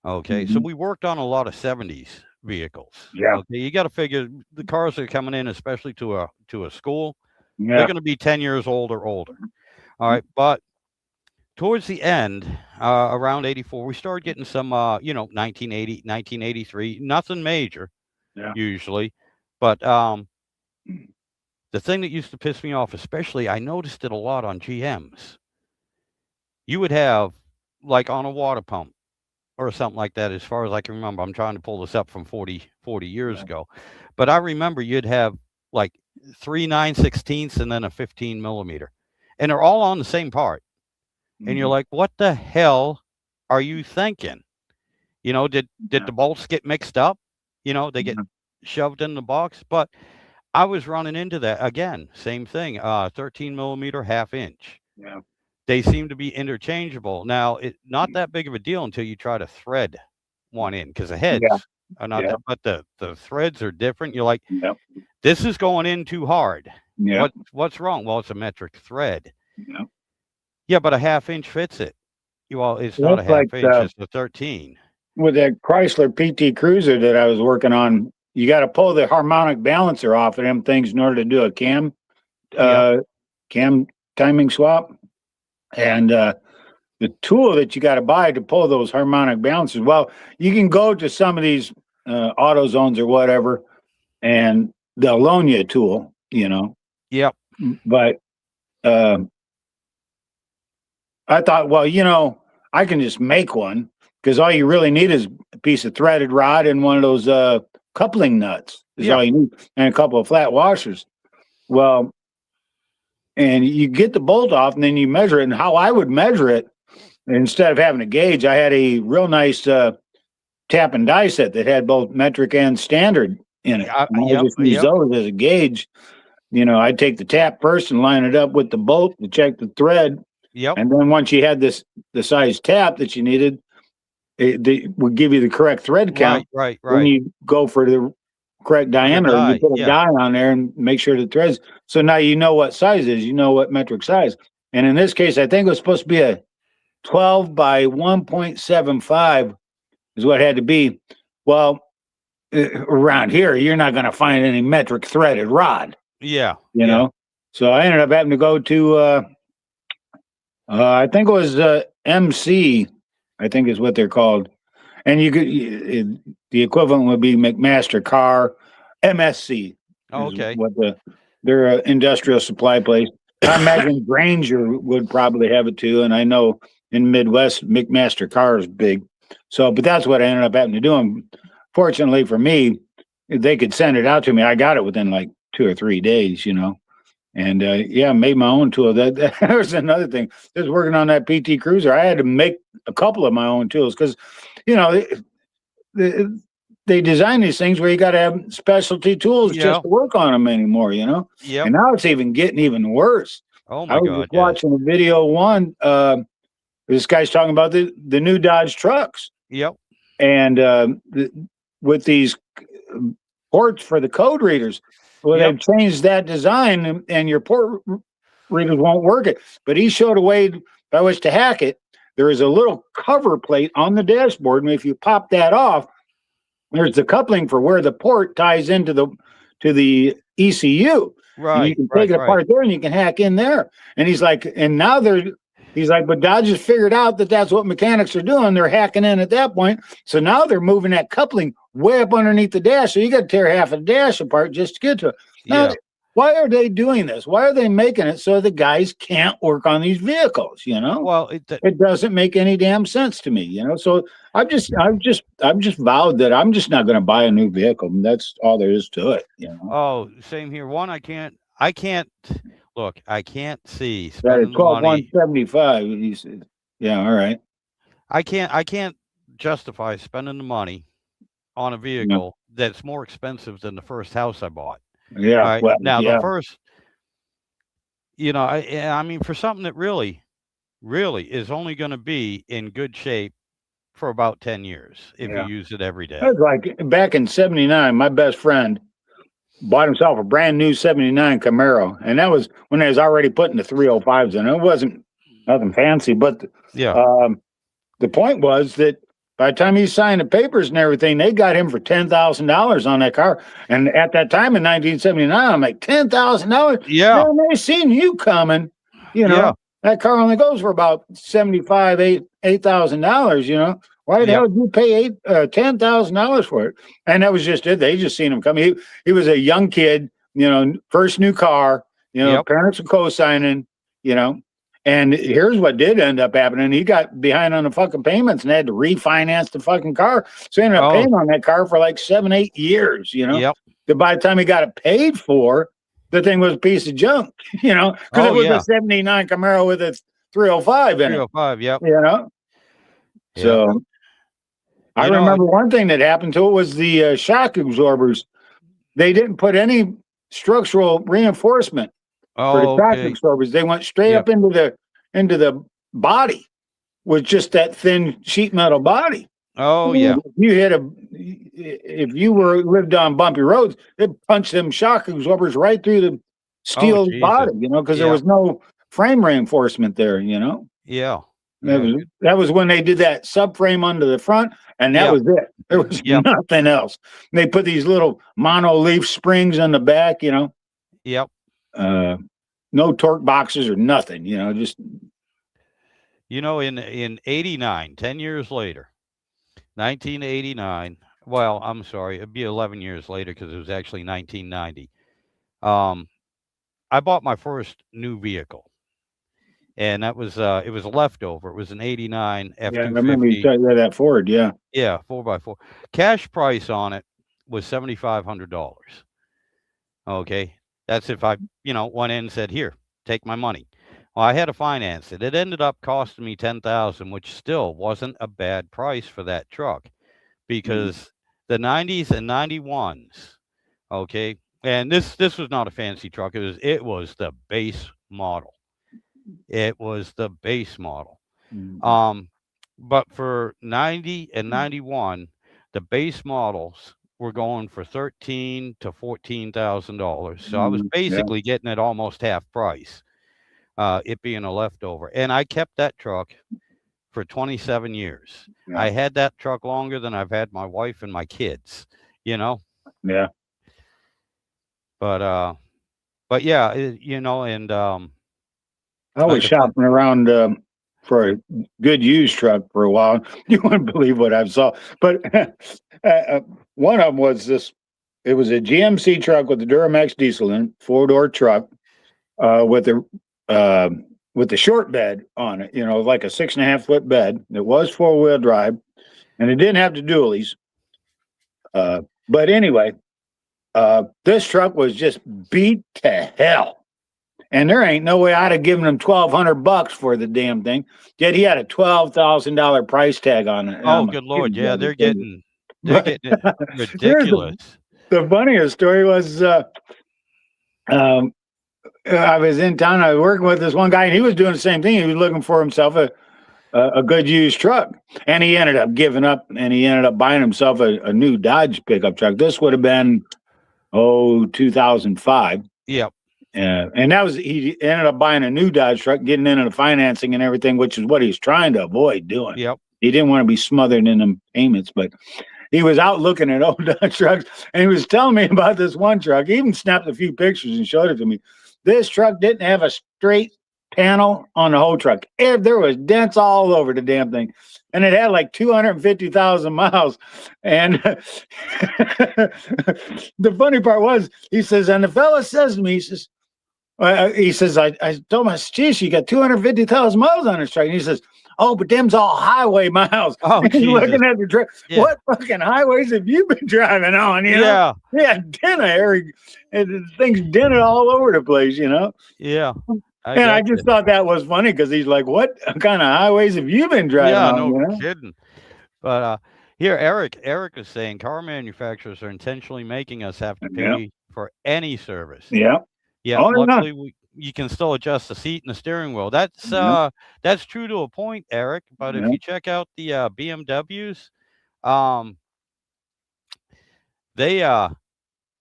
Okay, so Mhm. we worked on a lot of 70s vehicles. Yeah, Okay, you got to figure the cars that are coming in, especially to a school, they're yeah, going to be 10 years old or older. All right, but towards the end, around 84, we started getting some, 1980, 1983, nothing major yeah. usually, but the thing that used to piss me off, especially, I noticed it a lot on GMs. You would have, like on a water pump or something like that, as far as I can remember. I'm trying to pull this up from 40 years Yeah. ago. But I remember you'd have like 3/9/16 and then a 15 millimeter. And they're all on the same part. And you're Mhm. like, what the hell are you thinking? Did Yeah. the bolts get mixed up? They get Yeah. shoved in the box. But I was running into that again. Same thing. 13 millimeter, half inch. Yeah. They seem to be interchangeable. Now, it's not that big of a deal until you try to thread one in because the Yeah. heads are not Yeah. that, but the threads are different. You're like, Yeah. this is going in too hard. Yeah. What's wrong? Well, it's a metric thread. Yeah. Yeah, but a half inch fits it. Well, it's not a That's like half inch, it's a 13. with that Chrysler PT Cruiser that I was working on. You got to pull the harmonic balancer off of them things in order to do a Yep. cam timing swap. And the tool that you got to buy to pull those harmonic balancers, well, you can go to some of these AutoZones or whatever, and they'll loan you a tool, Yep. But I thought, well, I can just make one because all you really need is a piece of threaded rod and one of those coupling nuts is Yeah. all you need, and a couple of flat washers. Well, and you get the bolt off and then you measure it. And how I would measure it, instead of having a gauge, I had a real nice tap and die set that had both metric and standard in it. And I Yep. just use Yep. those as a gauge. I'd take the tap first and line it up with the bolt to check the thread. Yep. And then once you had the size tap that you needed, it would give you the correct thread count. Right. Then you go for the correct diameter. And you die, put a yeah. die on there and make sure the threads. So now you know what size is. You know what metric size. And in this case, I think it was supposed to be a 12 by 1.75 is what it had to be. Well, around here, you're not going to find any metric threaded rod. Yeah. You know. So I ended up having to go to I think it was MC, I think is what they're called. And the equivalent would be McMaster Car, MSC. Oh, is okay. What they're an industrial supply place. I imagine Granger would probably have it too. And I know in Midwest, McMaster Car is big. So, but that's what I ended up having to do. And fortunately for me, they could send it out to me. I got it within like 2 or 3 days, and yeah, made my own tool. That was another thing. Just working on that PT Cruiser, I had to make a couple of my own tools because, you know, they design these things where you got to have specialty tools just to work on them anymore, Yep. And now it's getting even worse. Oh I my was God. just watching a video one. This guy's talking about the new Dodge trucks. Yep. And with these ports for the code readers, well, they've changed that design, and your port readers won't work it. But he showed a way by which to hack it. There is a little cover plate on the dashboard, and if you pop that off, there's the coupling for where the port ties into the ECU. Right. And you can take it apart there, and you can hack in there. And he's like, but Dodge has figured out that that's what mechanics are doing. They're hacking in at that point. So now they're moving that coupling way up underneath the dash. So you got to tear half of the dash apart just to get to it. Now, why are they doing this? Why are they making it so the guys can't work on these vehicles? Well, it doesn't make any damn sense to me. So I've just vowed that I'm just not going to buy a new vehicle. That's all there is to it. Oh, same here. One, I can't look. I can't see That spending is the money. 175. He said, "Yeah, all right." I can't justify spending the money on a vehicle that's more expensive than the first house I bought. Yeah. Right? Well, Now yeah. the first, I mean, for something that really is only going to be in good shape for about 10 years if you use it every day. It was like back in '79, my best friend bought himself a brand new '79 Camaro, and that was when they was already putting the 305s in. It wasn't nothing fancy, but the point was that by the time he signed the papers and everything, they got him for $10,000 on that car. And at that time in 1979, I'm like, $10,000? Yeah. Man, they seen you coming. That car only goes for about $8,000. Why the hell did you pay $10,000 for it? And that was just it. They just seen him coming. He was a young kid, first new car. Parents were co-signing. And here's what did end up happening. He got behind on the fucking payments and had to refinance the fucking car. So he ended up paying on that car for like 7-8 years, By the time he got it paid for, the thing was a piece of junk, because it was a '79 Camaro with a 305 in it. 305, yep. So I remember one thing that happened to it was the shock absorbers. They didn't put any structural reinforcement for the shock absorbers. They went straight up into the body with just that thin sheet metal body. Oh yeah. If you lived on bumpy roads, they'd punch them shock absorbers right through the steel body, because there was no frame reinforcement there, Yeah. That was when they did that subframe under the front, and that was it. There was nothing else. They put these little mono-leaf springs on the back, Yep. No torque boxes or nothing, just. In '89, 10 years later, 1989. Well, I'm sorry, it'd be 11 years later because it was actually 1990. I bought my first new vehicle, and that was it was a leftover. It was an '89 F-250. Yeah, I remember you said that Ford. Yeah. Yeah, 4x4. Cash price on it was $7,500. Okay, that's if I went in and said, "Here, take my money." Well, I had to finance it. It ended up costing me $10,000, which still wasn't a bad price for that truck, because the '90s and '91s, okay, and this was not a fancy truck. It was the base model. It was the base model. But for '90 and '91, the base models were going for $13,000 to $14,000. So I was basically getting it almost half price. It being a leftover. And I kept that truck for 27 years. Yeah. I had that truck longer than I've had my wife and my kids, Yeah. But yeah, and I was shopping around for a good used truck for a while. You wouldn't believe what I saw. But one of them was it was a GMC truck with a Duramax diesel in, 4-door truck with with the short bed on it, like a 6.5-foot bed. It was 4-wheel drive, and it didn't have the dualies. But anyway, this truck was just beat to hell. And there ain't no way I'd have given him $1,200 for the damn thing. Yet he had a $12,000 price tag on it. Oh, good Lord. Yeah, they're getting ridiculous. The funniest story was I was in town. I was working with this one guy, and he was doing the same thing. He was looking for himself a good used truck, and he ended up giving up, and he ended up buying himself a new Dodge pickup truck. This would have been 2005. Yep. And that was, he ended up buying a new Dodge truck, getting into the financing and everything, which is what he's trying to avoid doing. Yep. He didn't want to be smothered in them payments, but he was out looking at old Dodge trucks, and he was telling me about this one truck. He even snapped a few pictures and showed it to me. This truck didn't have a straight panel on the whole truck. There was dents all over the damn thing. And it had like 250,000 miles. And the funny part was, he says, and the fella says to me, he says, I told him, geez, you got 250,000 miles on this truck. And he says, oh, but them's all highway miles. Oh, he's looking at the truck. Yeah. What fucking highways have you been driving on? Yeah. Yeah, the thing's dented all over the place, Yeah. I just thought that was funny because he's like, what kind of highways have you been driving on? Yeah, no kidding. But here, Eric is saying car manufacturers are intentionally making us have to pay for any service. Yeah. Yeah. Luckily, you can still adjust the seat and the steering wheel. That's true to a point, Eric. But if you check out the BMWs, they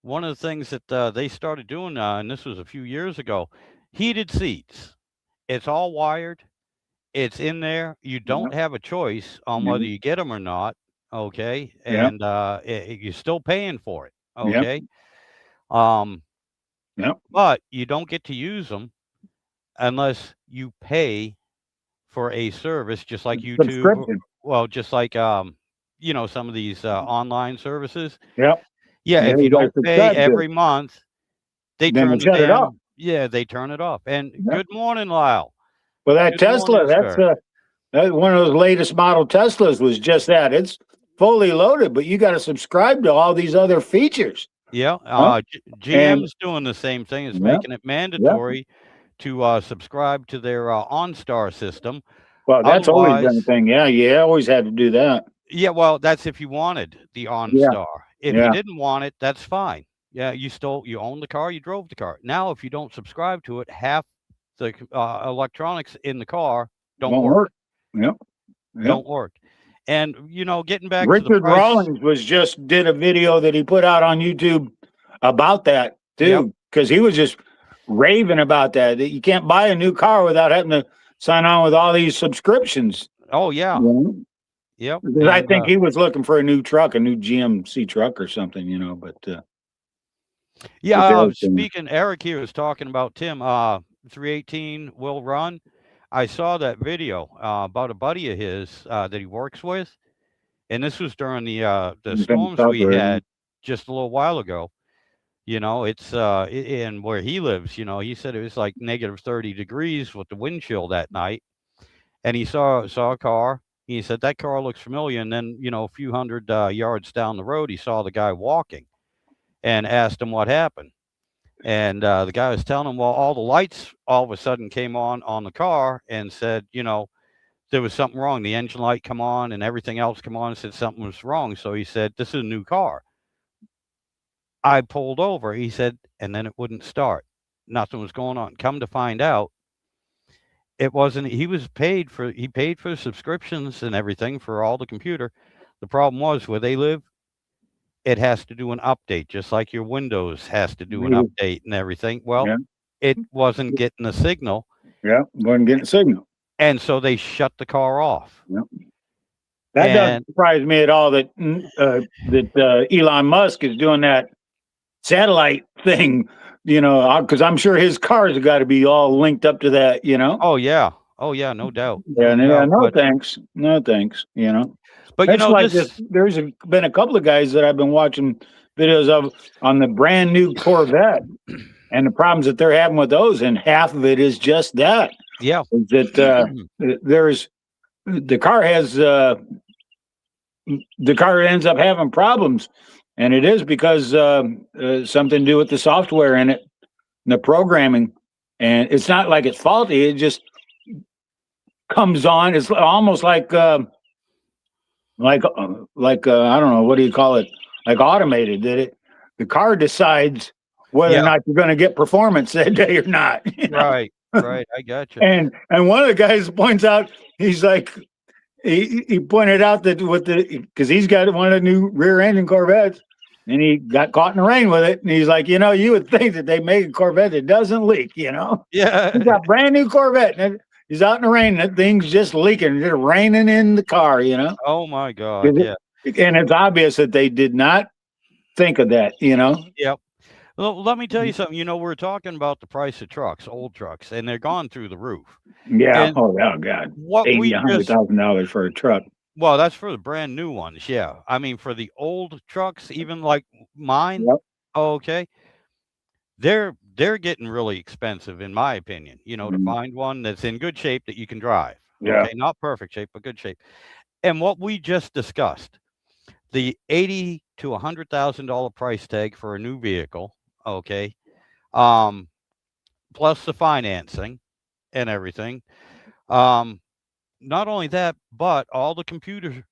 one of the things that they started doing, and this was a few years ago, heated seats. It's all wired. It's in there. You don't have a choice on whether you get them or not. Okay, and you're still paying for it. Okay. But you don't get to use them unless you pay for a service, just like YouTube. Well, just like some of these online services. Yep. Yeah, if you don't pay every month, they turn it off. Yeah, they turn it off. And good morning, Lyle. Well, that Tesla, that's one of those latest model Teslas was just that. It's fully loaded, but you got to subscribe to all these other features. Yeah, GM's doing the same thing. It's making it mandatory to subscribe to their OnStar system. Well, that's always been a thing. Yeah, you always had to do that. Yeah, well, that's if you wanted the OnStar. If you didn't want it, that's fine. Yeah, you own the car, you drove the car. Now, if you don't subscribe to it, half the electronics in the car don't work. Yep. Don't work. And getting back Richard to the price, Rawlings did a video that he put out on YouTube about that too, because he was just raving about that you can't buy a new car without having to sign on with all these subscriptions. Oh yeah. Yep. I think he was looking for a new truck, a new GMC truck or something, but speaking, Eric here is talking about Tim, 318 will run. I saw that video about a buddy of his that he works with, and this was during the storms we had just a little while ago. It's in where he lives. He said it was like negative 30 degrees with the wind chill that night, and he saw a car. He said that car looks familiar, and then a few hundred yards down the road, he saw the guy walking, and asked him what happened. And the guy was telling him, well, all the lights all of a sudden came on the car, and said, there was something wrong. The engine light come on and everything else come on, and said something was wrong. So he said, this is a new car. I pulled over, he said, and then it wouldn't start. Nothing was going on. Come to find out, it wasn't, he paid for subscriptions and everything for all the computer. The problem was where they live, it has to do an update, just like your Windows has to do an update and everything. Well, it wasn't getting a signal. Yeah, wasn't getting a signal. And so they shut the car off. Yep. That doesn't surprise me at all that Elon Musk is doing that satellite thing, because I'm sure his cars have got to be all linked up to that, Oh, yeah. Oh, yeah, no doubt. Thanks. No, thanks, But there's been a couple of guys that I've been watching videos of on the brand new Corvette and the problems that they're having with those, and half of it is just that. Yeah. is that there's the car has the car ends up having problems, and it is because something to do with the software in it, the programming, and it's not like it's faulty. It just comes on. It's almost like I don't know, what do you call it? Like automated. That it the car decides whether or Yeah. not you're going to get performance that day or not. You know? Right. Right. I got you. And one of the guys points out, he's like, he pointed out that with because he's got one of the new rear engine Corvettes, and he got caught in the rain with it, and he's like, you would think that they make a Corvette that doesn't leak, He's Yeah. got a brand new Corvette, and he's out in the rain, and that thing's just leaking, just raining in the car, Oh my God. Yeah. And it's obvious that they did not think of that, Yep. Well, let me tell you something. We're talking about the price of trucks, old trucks, and they're gone through the roof. Yeah. And Oh, God. what we just $80,000 for a truck. well, that's for the brand new ones. Yeah. I mean, for the old trucks, even like mine, Yep. okay, they're getting really expensive, in my opinion. To Mhm. find one that's in good shape that you can drive. Yeah. Okay, not perfect shape, but good shape. And what we just discussed, the $80,000 to $100,000 price tag for a new vehicle. Okay. Plus the financing and everything. Not only that, but all the computer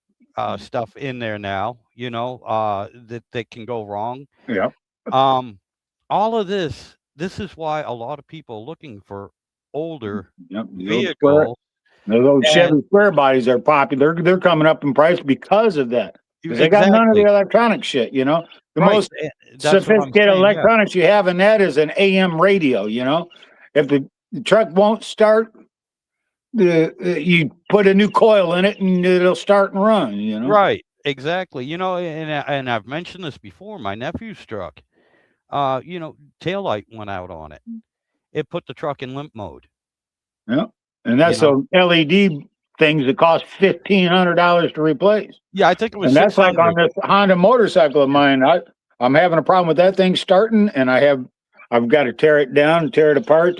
stuff in there now, that can go wrong. Yeah. All of this is why a lot of people are looking for older Yep. vehicles. Those Chevy And Square bodies are popular. They're coming up in price because of that. Because they got none of the exactly electronic shit, The right. most That's what I'm sophisticated saying. Yeah. electronics you have in that is an AM radio, If the truck won't start, you put a new coil in it and it'll start and run, Right. Exactly. And I've mentioned this before. My nephew's truck, taillight went out on it. It put the truck in limp mode. Yeah. And You that's know. those LED things that cost $1,500 to replace. Yeah, I think it was And that's like on 600. this Honda motorcycle of mine. I'm having a problem with that thing starting, and I've got to tear it down, tear it apart.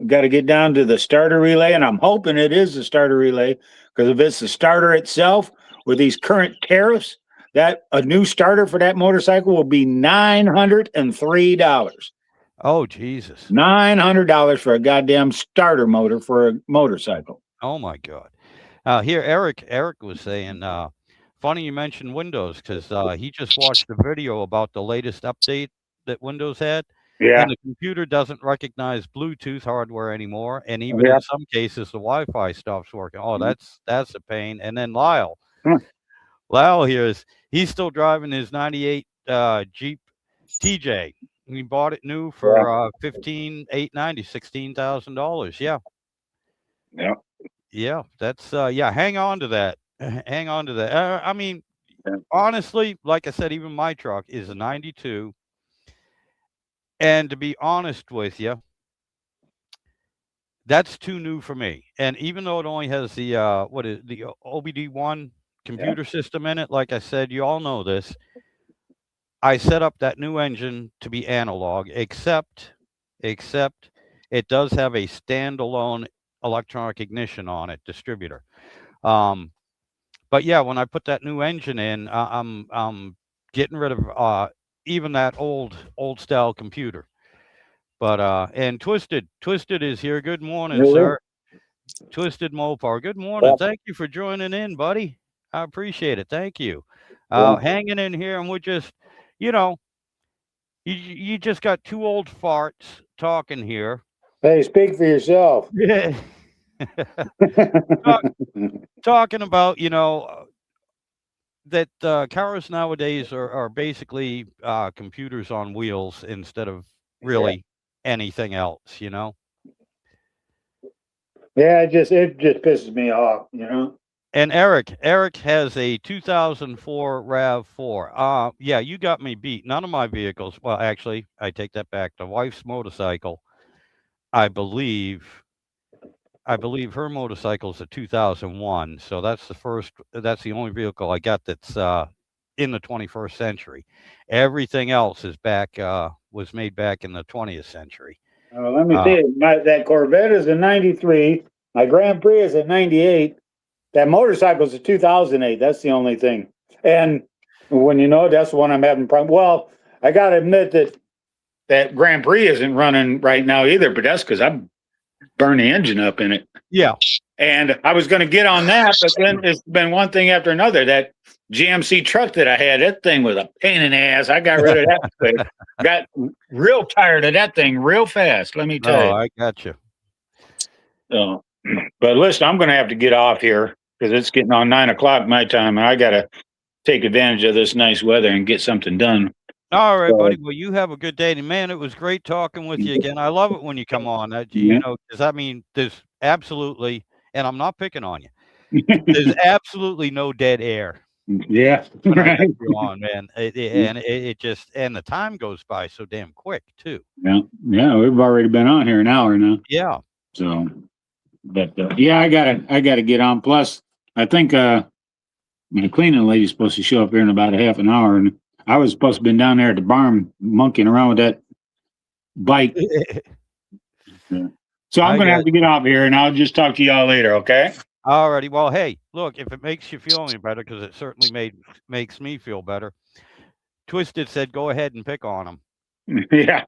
Got to get down to the starter relay, and I'm hoping it is the starter relay, because if it's the starter itself with these current tariffs, that a new starter for that motorcycle will be $903. Oh, Jesus. $900 for a goddamn starter motor for a motorcycle. Oh my God. Here, Eric was saying, funny you mentioned Windows, because he just watched a video about the latest update that Windows had, Yeah, and the computer doesn't recognize Bluetooth hardware anymore, and even yeah. in some cases the Wi-Fi stops working. Oh, that's a pain. And then Lyle here he's still driving his '98 Jeep TJ. He bought it new for $16,890, $16,000. Yeah. Yeah. Yeah, that's hang on to that. Hang on to that. I mean, Yeah. honestly, like I said, even my truck is a 92. And to be honest with you, that's too new for me. And even though it only has the OBD1 computer system in it, like I said, you all know this. I set up that new engine to be analog, except it does have a standalone electronic ignition on it, distributor. But yeah, when I put that new engine in, I'm getting rid of even that old style computer. But and Twisted is here. Good morning, Really? sir. Twisted Mopar. Good morning. Yeah. Thank you for joining in, buddy. I appreciate it. Thank you. Yeah. Hanging in here, and we're just, you just got two old farts talking here. Hey, speak for yourself. Yeah. Talking about, that cars nowadays are basically computers on wheels instead of really anything else, Yeah, it just pisses me off, And Eric has a 2004 RAV4. Yeah, you got me beat. None of my vehicles. Well, actually, I take that back. The wife's motorcycle, I believe her motorcycle's a 2001. So that's the only vehicle I got that's in the 21st century. Everything else is was made back in the 20th century. Let me see. That Corvette is a 93. My Grand Prix is a 98. That motorcycle's a 2008. That's the only thing. And when you know, that's the one I'm having problem. Well, I got to admit that Grand Prix isn't running right now either, but that's because I burned the engine up in it. Yeah. And I was going to get on that, but then it's been one thing after another. That GMC truck that I had, that thing was a pain in the ass. I got rid of that quick. Got real tired of that thing real fast, let me tell you. I got you. So, but listen, I'm going to have to get off here because it's getting on 9 o'clock my time, and I got to take advantage of this nice weather and get something done. All right, buddy. Well, you have a good day. And man, it was great talking with you again. I love it when you come on. You know, because I mean, there's absolutely, and I'm not picking on you. There's absolutely no dead air. Yeah, right. On, man. It just, and the time goes by so damn quick too. Yeah, we've already been on here an hour now. Yeah. So, but yeah, I gotta get on. Plus, I think my cleaning lady's supposed to show up here in about a half an hour, and I was supposed to be down there at the barn monkeying around with that bike. Yeah. So I'm gonna have to get off here, and I'll just talk to y'all later. Okay. Alrighty. Well, hey, look, if it makes you feel any better, because it certainly makes me feel better. Twisted said, "Go ahead and pick on him." Yeah.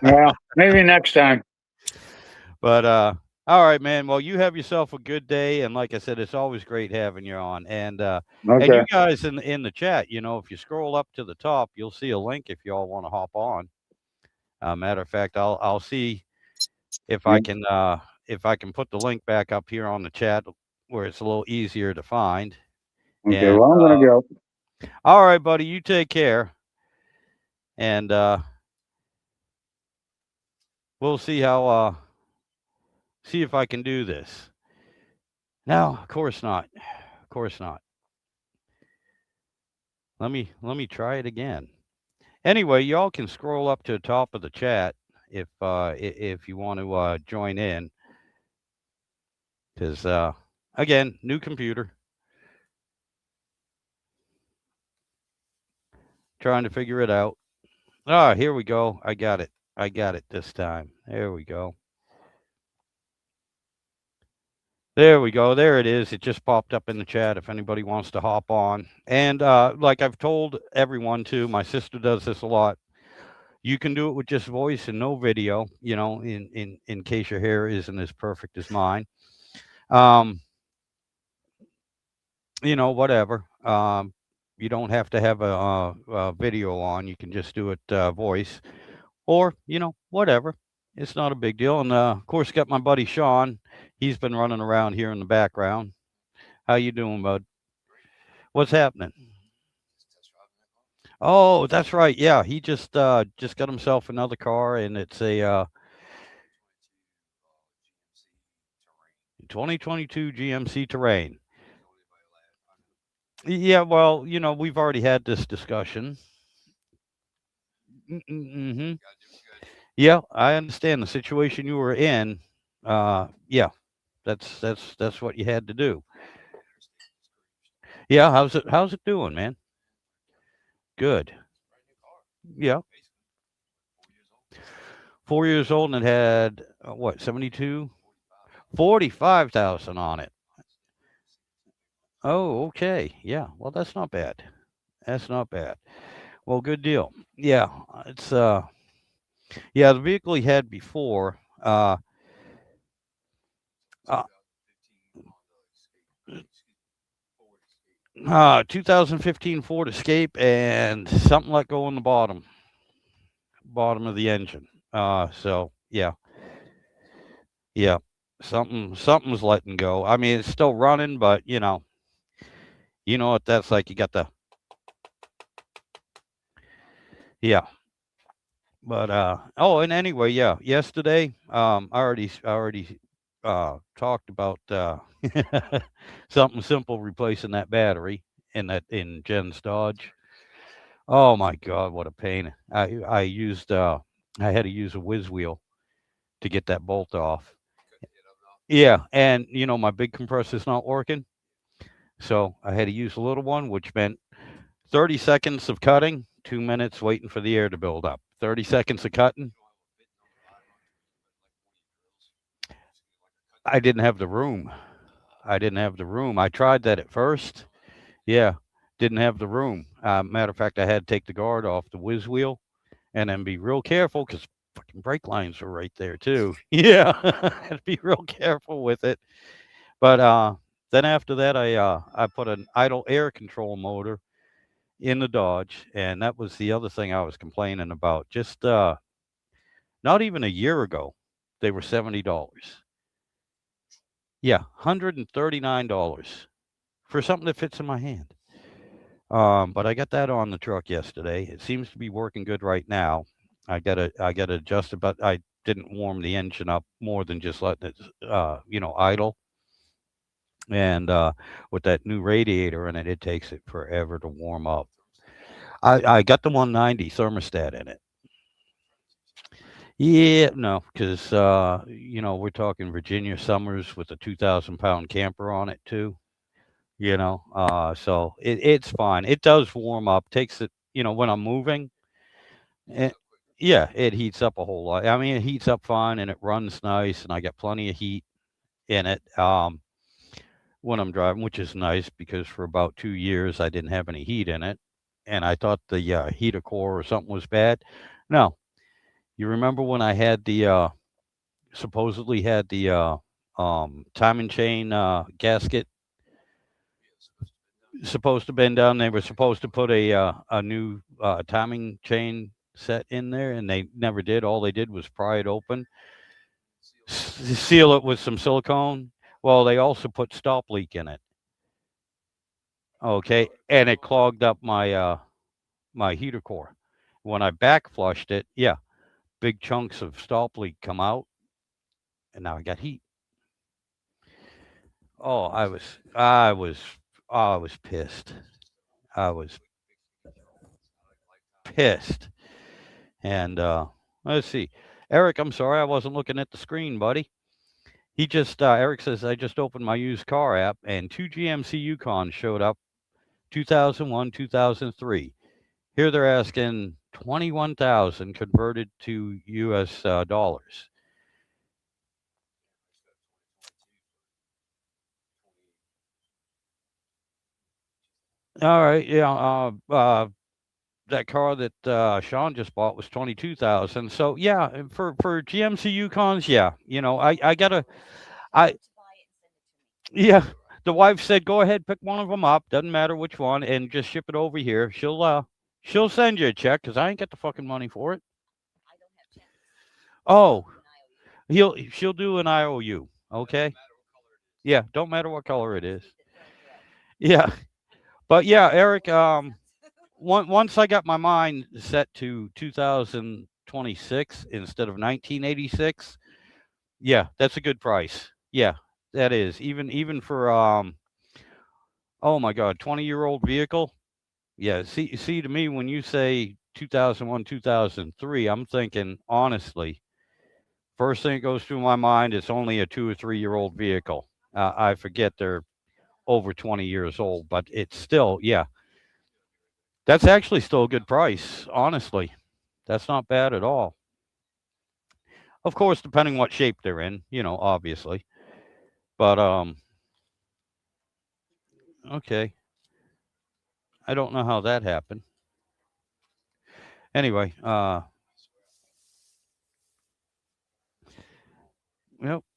Well, maybe next time. But all right, man. Well, you have yourself a good day, and like I said, it's always great having you on. And and you guys in the chat, you know, if you scroll up to the top, you'll see a link if you all want to hop on. Matter of fact, I'll see if I can put the link back up here on the chat where it's a little easier to find. Okay, and, well, I'm gonna go. All right, buddy. You take care, and we'll see how. See if I can do this. No, of course not. Of course not. Let me try it again. Anyway, y'all can scroll up to the top of the chat if you want to join in. Because again, new computer. Trying to figure it out. Ah, here we go. I got it. I got it this time. There we go. There we go. There it is. It just popped up in the chat if anybody wants to hop on. And like I've told everyone too, my sister does this a lot. You can do it with just voice and no video, you know, in case your hair isn't as perfect as mine. You know, whatever. You don't have to have a video on. You can just do it voice or, you know, whatever. It's not a big deal. And of course, got my buddy Sean. He's been running around here in the background. How you doing, bud? What's happening? Oh, that's right. Yeah, he just got himself another car, and it's a 2022 GMC Terrain. Yeah, well, you know, we've already had this discussion. Mm-hmm. Yeah, I understand the situation you were in. Yeah, that's what you had to do. Yeah, how's it doing, man? Good. Yeah. 4 years old, and it had what, 72? 45,000 on it. Oh, okay. Yeah. Well, that's not bad. That's not bad. Well, good deal. Yeah, it's yeah, the vehicle he had before 2015 Ford Escape, and something let go on the bottom of the engine. So yeah, something's letting go. I mean, it's still running, but you know what that's like. You got the But oh, and anyway, yeah, yesterday I already talked about something simple, replacing that battery in Jen's Dodge. Oh my God, what a pain! I had to use a whiz wheel to get that bolt off. Yeah, and you know my big compressor's not working, so I had to use a little one, which meant 30 seconds of cutting, 2 minutes waiting for the air to build up. 30 seconds of cutting. I didn't have the room. I didn't have the room. I tried that at first. Yeah, didn't have the room. Matter of fact, I had to take the guard off the whiz wheel and then be real careful because fucking brake lines were right there too. Yeah, had to be real careful with it. But then after that, I put an idle air control motor in the Dodge, and that was the other thing I was complaining about. Just not even a year ago, they were $70. Yeah, $139 for something that fits in my hand. But I got that on the truck yesterday. It seems to be working good right now. I gotta adjust it, but I didn't warm the engine up more than just letting it, idle. And with that new radiator in it, it takes it forever to warm up. I got the 190 thermostat in it. Yeah, no, because we're talking Virginia summers with a 2,000 pound camper on it too. So it's fine. It does warm up. Takes it, when I'm moving. eh, yeah, it heats up a whole lot. I mean, it heats up fine and it runs nice, and I got plenty of heat in it. When I'm driving, which is nice because for about 2 years I didn't have any heat in it, and I thought the heater core or something was bad. No, you remember when I had the supposedly had the timing chain gasket supposed to bend down. They were supposed to put a new timing chain set in there, and they never did. All they did was pry it open, seal it with some silicone. Well, they also put stop leak in it. Okay, and it clogged up my heater core. When I back flushed it, yeah, big chunks of stop leak come out, and now I got heat. Oh, I was pissed. I was pissed. And let's see, Eric. I'm sorry, I wasn't looking at the screen, buddy. Eric says I just opened my used car app, and two GMC Yukons showed up, 2001, 2003. Here they're asking 21,000 converted to U.S. Dollars. All right, yeah. That car that Sean just bought was 22,000. So yeah, for GMC Yukons, yeah. I gotta I yeah. The wife said, "Go ahead, pick one of them up. Doesn't matter which one, and just ship it over here. She'll send you a check because I ain't got the fucking money for it." Oh, she'll do an IOU. Okay. Yeah, don't matter what color it is. Yeah, but yeah, Eric. Once I got my mind set to 2026 instead of 1986, yeah, that's a good price. Yeah, that is even for oh my god, 20-year-old vehicle. Yeah, see to me when you say 2001, 2003, I'm thinking honestly, first thing that goes through my mind is only a 2 or 3 year old vehicle. I forget they're over 20 years old, but it's still, yeah, that's actually still a good price, honestly. That's not bad at all. Of course, depending what shape they're in, obviously. But okay. I don't know how that happened. Anyway,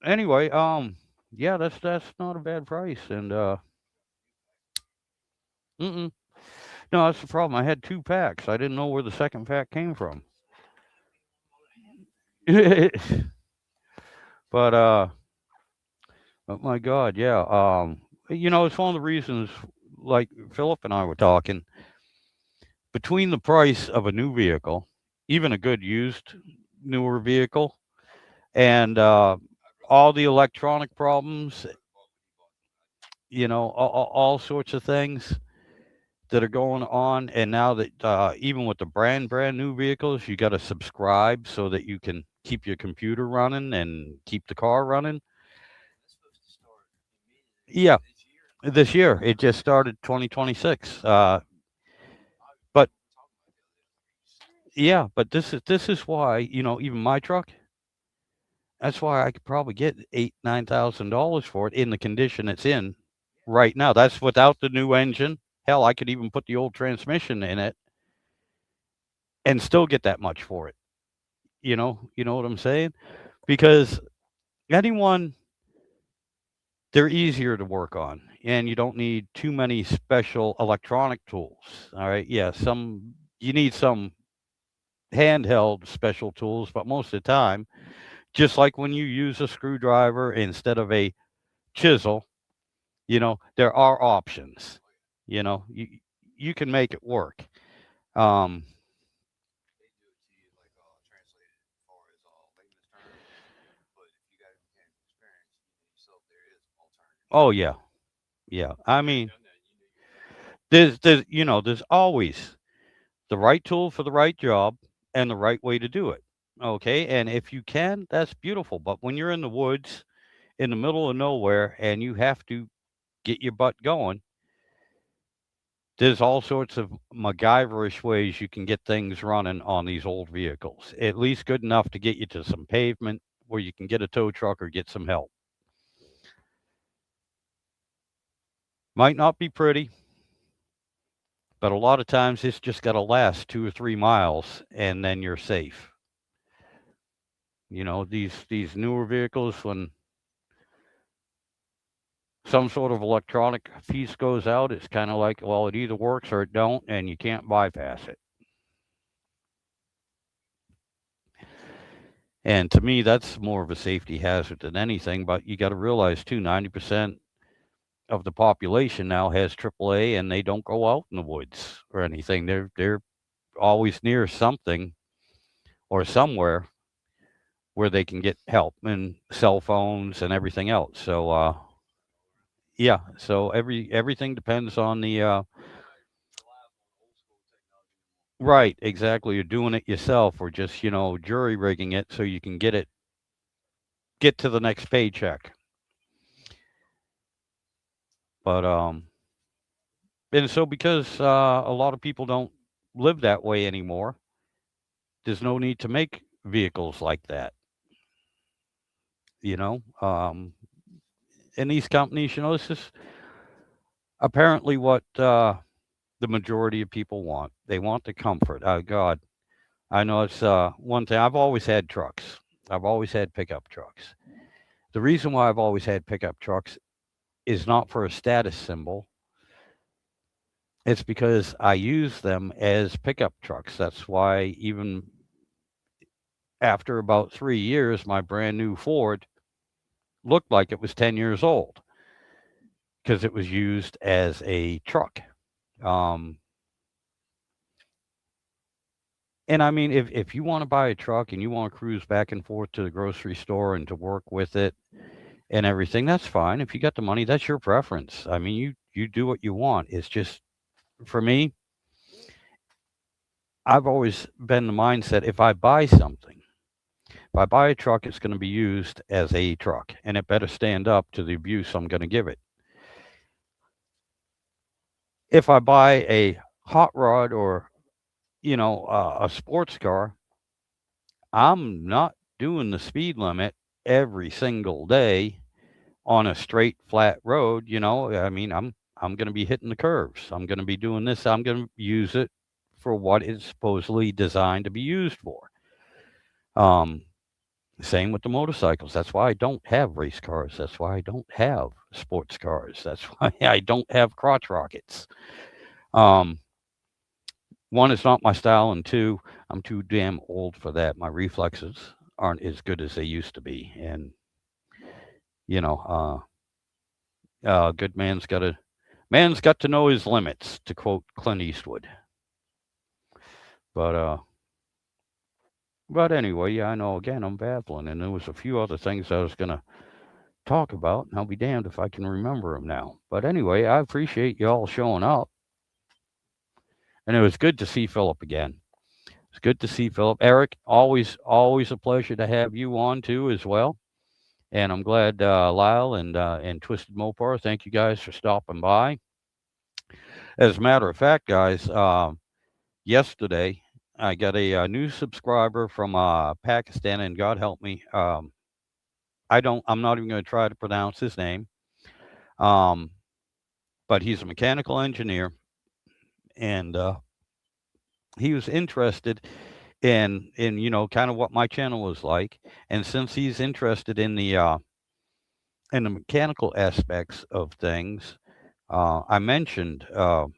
anyway, yeah, that's not a bad price, and mm-mm. No, that's the problem. I had 2 packs. I didn't know where the second pack came from. But oh my god, yeah. It's one of the reasons, like Philip and I were talking, between the price of a new vehicle, even a good used newer vehicle, and all the electronic problems, all sorts of things that are going on. And now that even with the brand new vehicles, you got to subscribe so that you can keep your computer running and keep the car running. Yeah, this year it just started 2026. But yeah, but this is why even my truck. That's why I could probably get $8,000-9,000 for it in the condition it's in right now. That's without the new engine. Hell, I could even put the old transmission in it and still get that much for it. You know what I'm saying? Because anyone, they're easier to work on, and you don't need too many special electronic tools. All right, yeah, some you need some handheld special tools, but most of the time, just like when you use a screwdriver instead of a chisel, there are options. You can make it work. Um, They do it to you like translated as far as layman's terms. But if you got mechanical experience, you know yourself there is alternatives. oh yeah, yeah. I If you mean, ain't done that, you know you're done. there's always the right tool for the right job and the right way to do it. Okay, and if you can, that's beautiful. But when you're in the woods, in the middle of nowhere, and you have to get your butt going, there's all sorts of MacGyverish ways you can get things running on these old vehicles. At least good enough to get you to some pavement where you can get a tow truck or get some help. Might not be pretty, but a lot of times it's just got to last 2 or 3 miles and then you're safe. These newer vehicles, when some sort of electronic piece goes out, it's kind of like, well, it either works or it don't, and you can't bypass it. And to me, that's more of a safety hazard than anything. But you got to realize too, 90% of the population now has AAA, and they don't go out in the woods or anything. They're always near something or somewhere where they can get help, and cell phones and everything else. So yeah, so everything depends on the Reliable on old school technology anymore. right, exactly. You're doing it yourself, or just jury rigging it so you can get to the next paycheck. But and so because a lot of people don't live that way anymore, there's no need to make vehicles like that. You know, and these companies, this is apparently what the majority of people want. They want the comfort. Oh God, I know it's one thing. I've always had trucks. I've always had pickup trucks. The reason why I've always had pickup trucks is not for a status symbol. It's because I use them as pickup trucks. That's why even after about 3 years, my brand new Ford looked like it was 10 years old because it was used as a truck. Um, and I mean, if you want to buy a truck and you want to cruise back and forth to the grocery store and to work with it and everything, that's fine. If you got the money, that's your preference. I mean, you do what you want. It's just for me, I've always been the mindset, if I buy something, if I buy a truck, it's going to be used as a truck, and it better stand up to the abuse I'm going to give it. If I buy a hot rod or a sports car, I'm not doing the speed limit every single day on a straight flat road. I mean, I'm going to be hitting the curves. I'm going to be doing this. I'm going to use it for what it's supposedly designed to be used for. Um, Same with the motorcycles. That's why I don't have race cars. That's why I don't have sports cars. That's why I don't have crotch rockets. Um, One, it's not my style, and two, I'm too damn old for that. My reflexes aren't as good as they used to be, and you know, good man's got to know his limits, to quote Clint Eastwood. But anyway, yeah, I know. Again, I'm babbling, and there was a few other things I was gonna talk about, and I'll be damned if I can remember them now. But anyway, I appreciate you all showing up, and it was good to see Philip again. It's good to see Philip. Eric, always a pleasure to have you on too as well. And I'm glad Lyle and Twisted Mopar, thank you guys for stopping by. As a matter of fact, guys, yesterday I got a new subscriber from Pakistan, and God help me, I'm not even going to try to pronounce his name. Um, but he's a mechanical engineer, and he was interested in kind of what my channel was like. And since he's interested in the mechanical aspects of things, I mentioned quote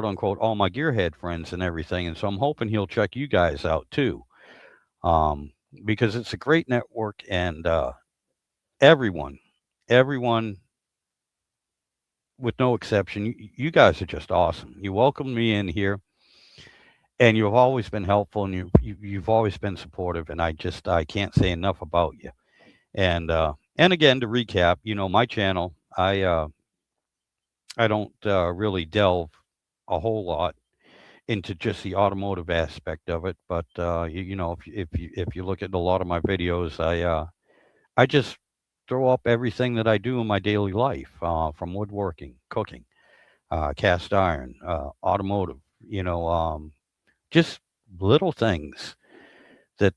unquote, all my gearhead friends and everything. And so I'm hoping he'll check you guys out too, um, because it's a great network, and everyone, everyone with no exception, you guys are just awesome. You welcomed me in here, and you've always been helpful, and you've always been supportive. And I can't say enough about you. And again, to recap, my channel, I don't really delve a whole lot into just the automotive aspect of it. But if you look at a lot of my videos, I just throw up everything that I do in my daily life, from woodworking, cooking, cast iron, automotive. Just little things that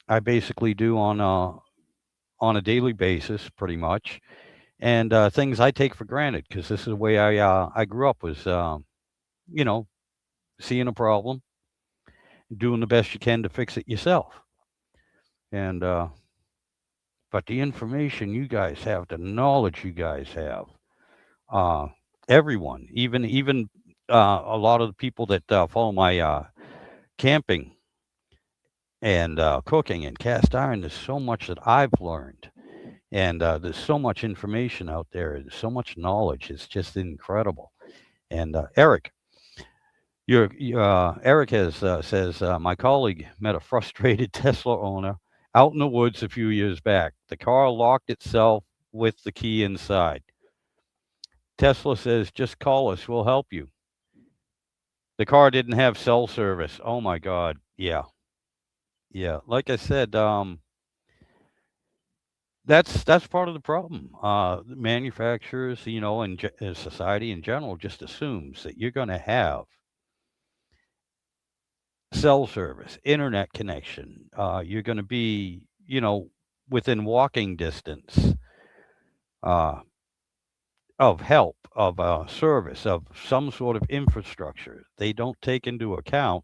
I basically do on a daily basis, pretty much, and things I take for granted because this is the way I grew up, was you know seeing a problem, doing the best you can to fix it yourself. And but the information you guys have, the knowledge you guys have, uh, everyone, even a lot of the people that follow my camping and cooking and cast iron, there's so much that I've learned, and there's so much information out there. There's so much knowledge. It's just incredible. And Eric, Eric has says my colleague met a frustrated Tesla owner out in the woods a few years back. The car locked itself with the key inside. Tesla says, just call us, we'll help you. The car didn't have cell service. Oh my God. Yeah. Yeah. Like I said, that's part of the problem. The manufacturers, and society in general just assumes that you're going to have cell service, internet connection. You're going to be, within walking distance uh, of help, of service, of some sort of infrastructure. They don't take into account,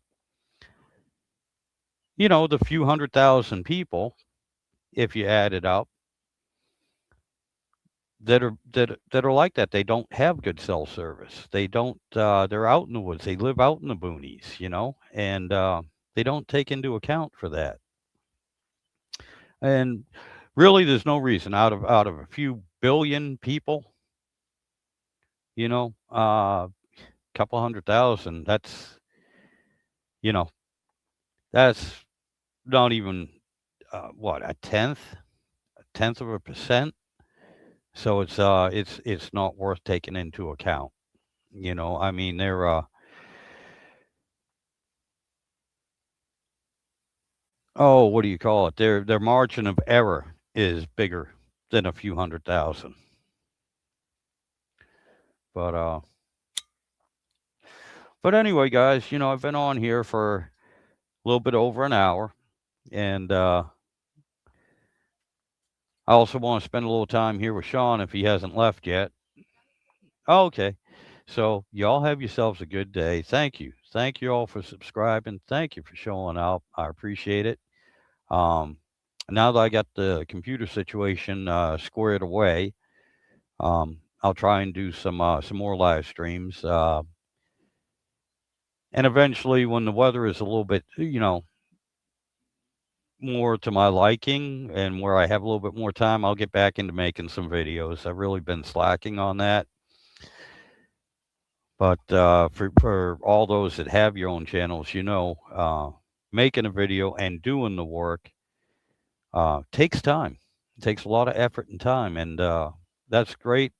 the few 100,000 people, if you add it up, that are like that. They don't have good cell service. They don't. They're out in the woods. They live out in the boonies, and they don't take into account for that. And really, there's no reason, out of a few billion people, couple 100,000. You know, that's not even what, a tenth of a percent. So it's not worth taking into account. I mean, they're what do you call it? Their margin of error is bigger than a few 100,000. But anyway, guys, I've been on here for a little bit over an hour, and I also want to spend a little time here with Sean if he hasn't left yet. Oh, okay. So y'all have yourselves a good day. Thank you. Thank you all for subscribing. Thank you for showing up. I appreciate it. Um, Now that I got the computer situation squared away, I'll try and do some more live streams. And eventually, when the weather is a little bit, more to my liking, and where I have a little bit more time, I'll get back into making some videos. I've really been slacking on that. But for all those that have your own channels, making a video and doing the work takes time. It takes a lot of effort and time, and that's great.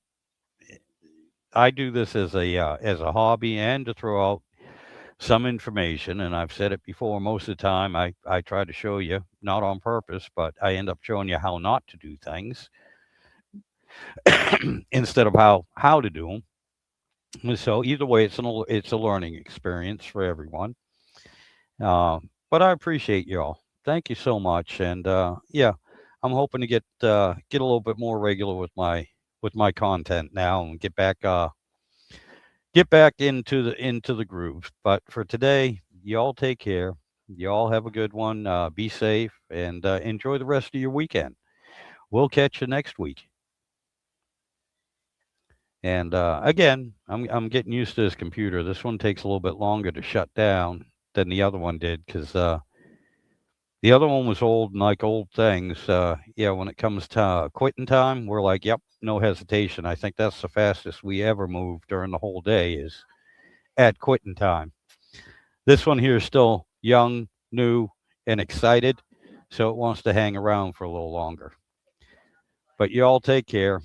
I do this as a hobby and to throw out some information. And I've said it before, most of the time I try to show you, not on purpose, but I end up showing you how not to do things instead of how to do them. So either way, it's a learning experience for everyone. But I appreciate y'all. Thank you so much. And yeah, I'm hoping to get a little bit more regular with my content now and get back into the groove. But for today, y'all take care. Y'all have a good one. Be safe and enjoy the rest of your weekend. We'll catch you next week. And again, I'm getting used to this computer. This one takes a little bit longer to shut down than the other one did because the other one was old and like old things. Yeah, when it comes to quitting time, we're like, yep, no hesitation. I think that's the fastest we ever move during the whole day is at quitting time. This one here is still young, new, and excited, so it wants to hang around for a little longer. But you all take care.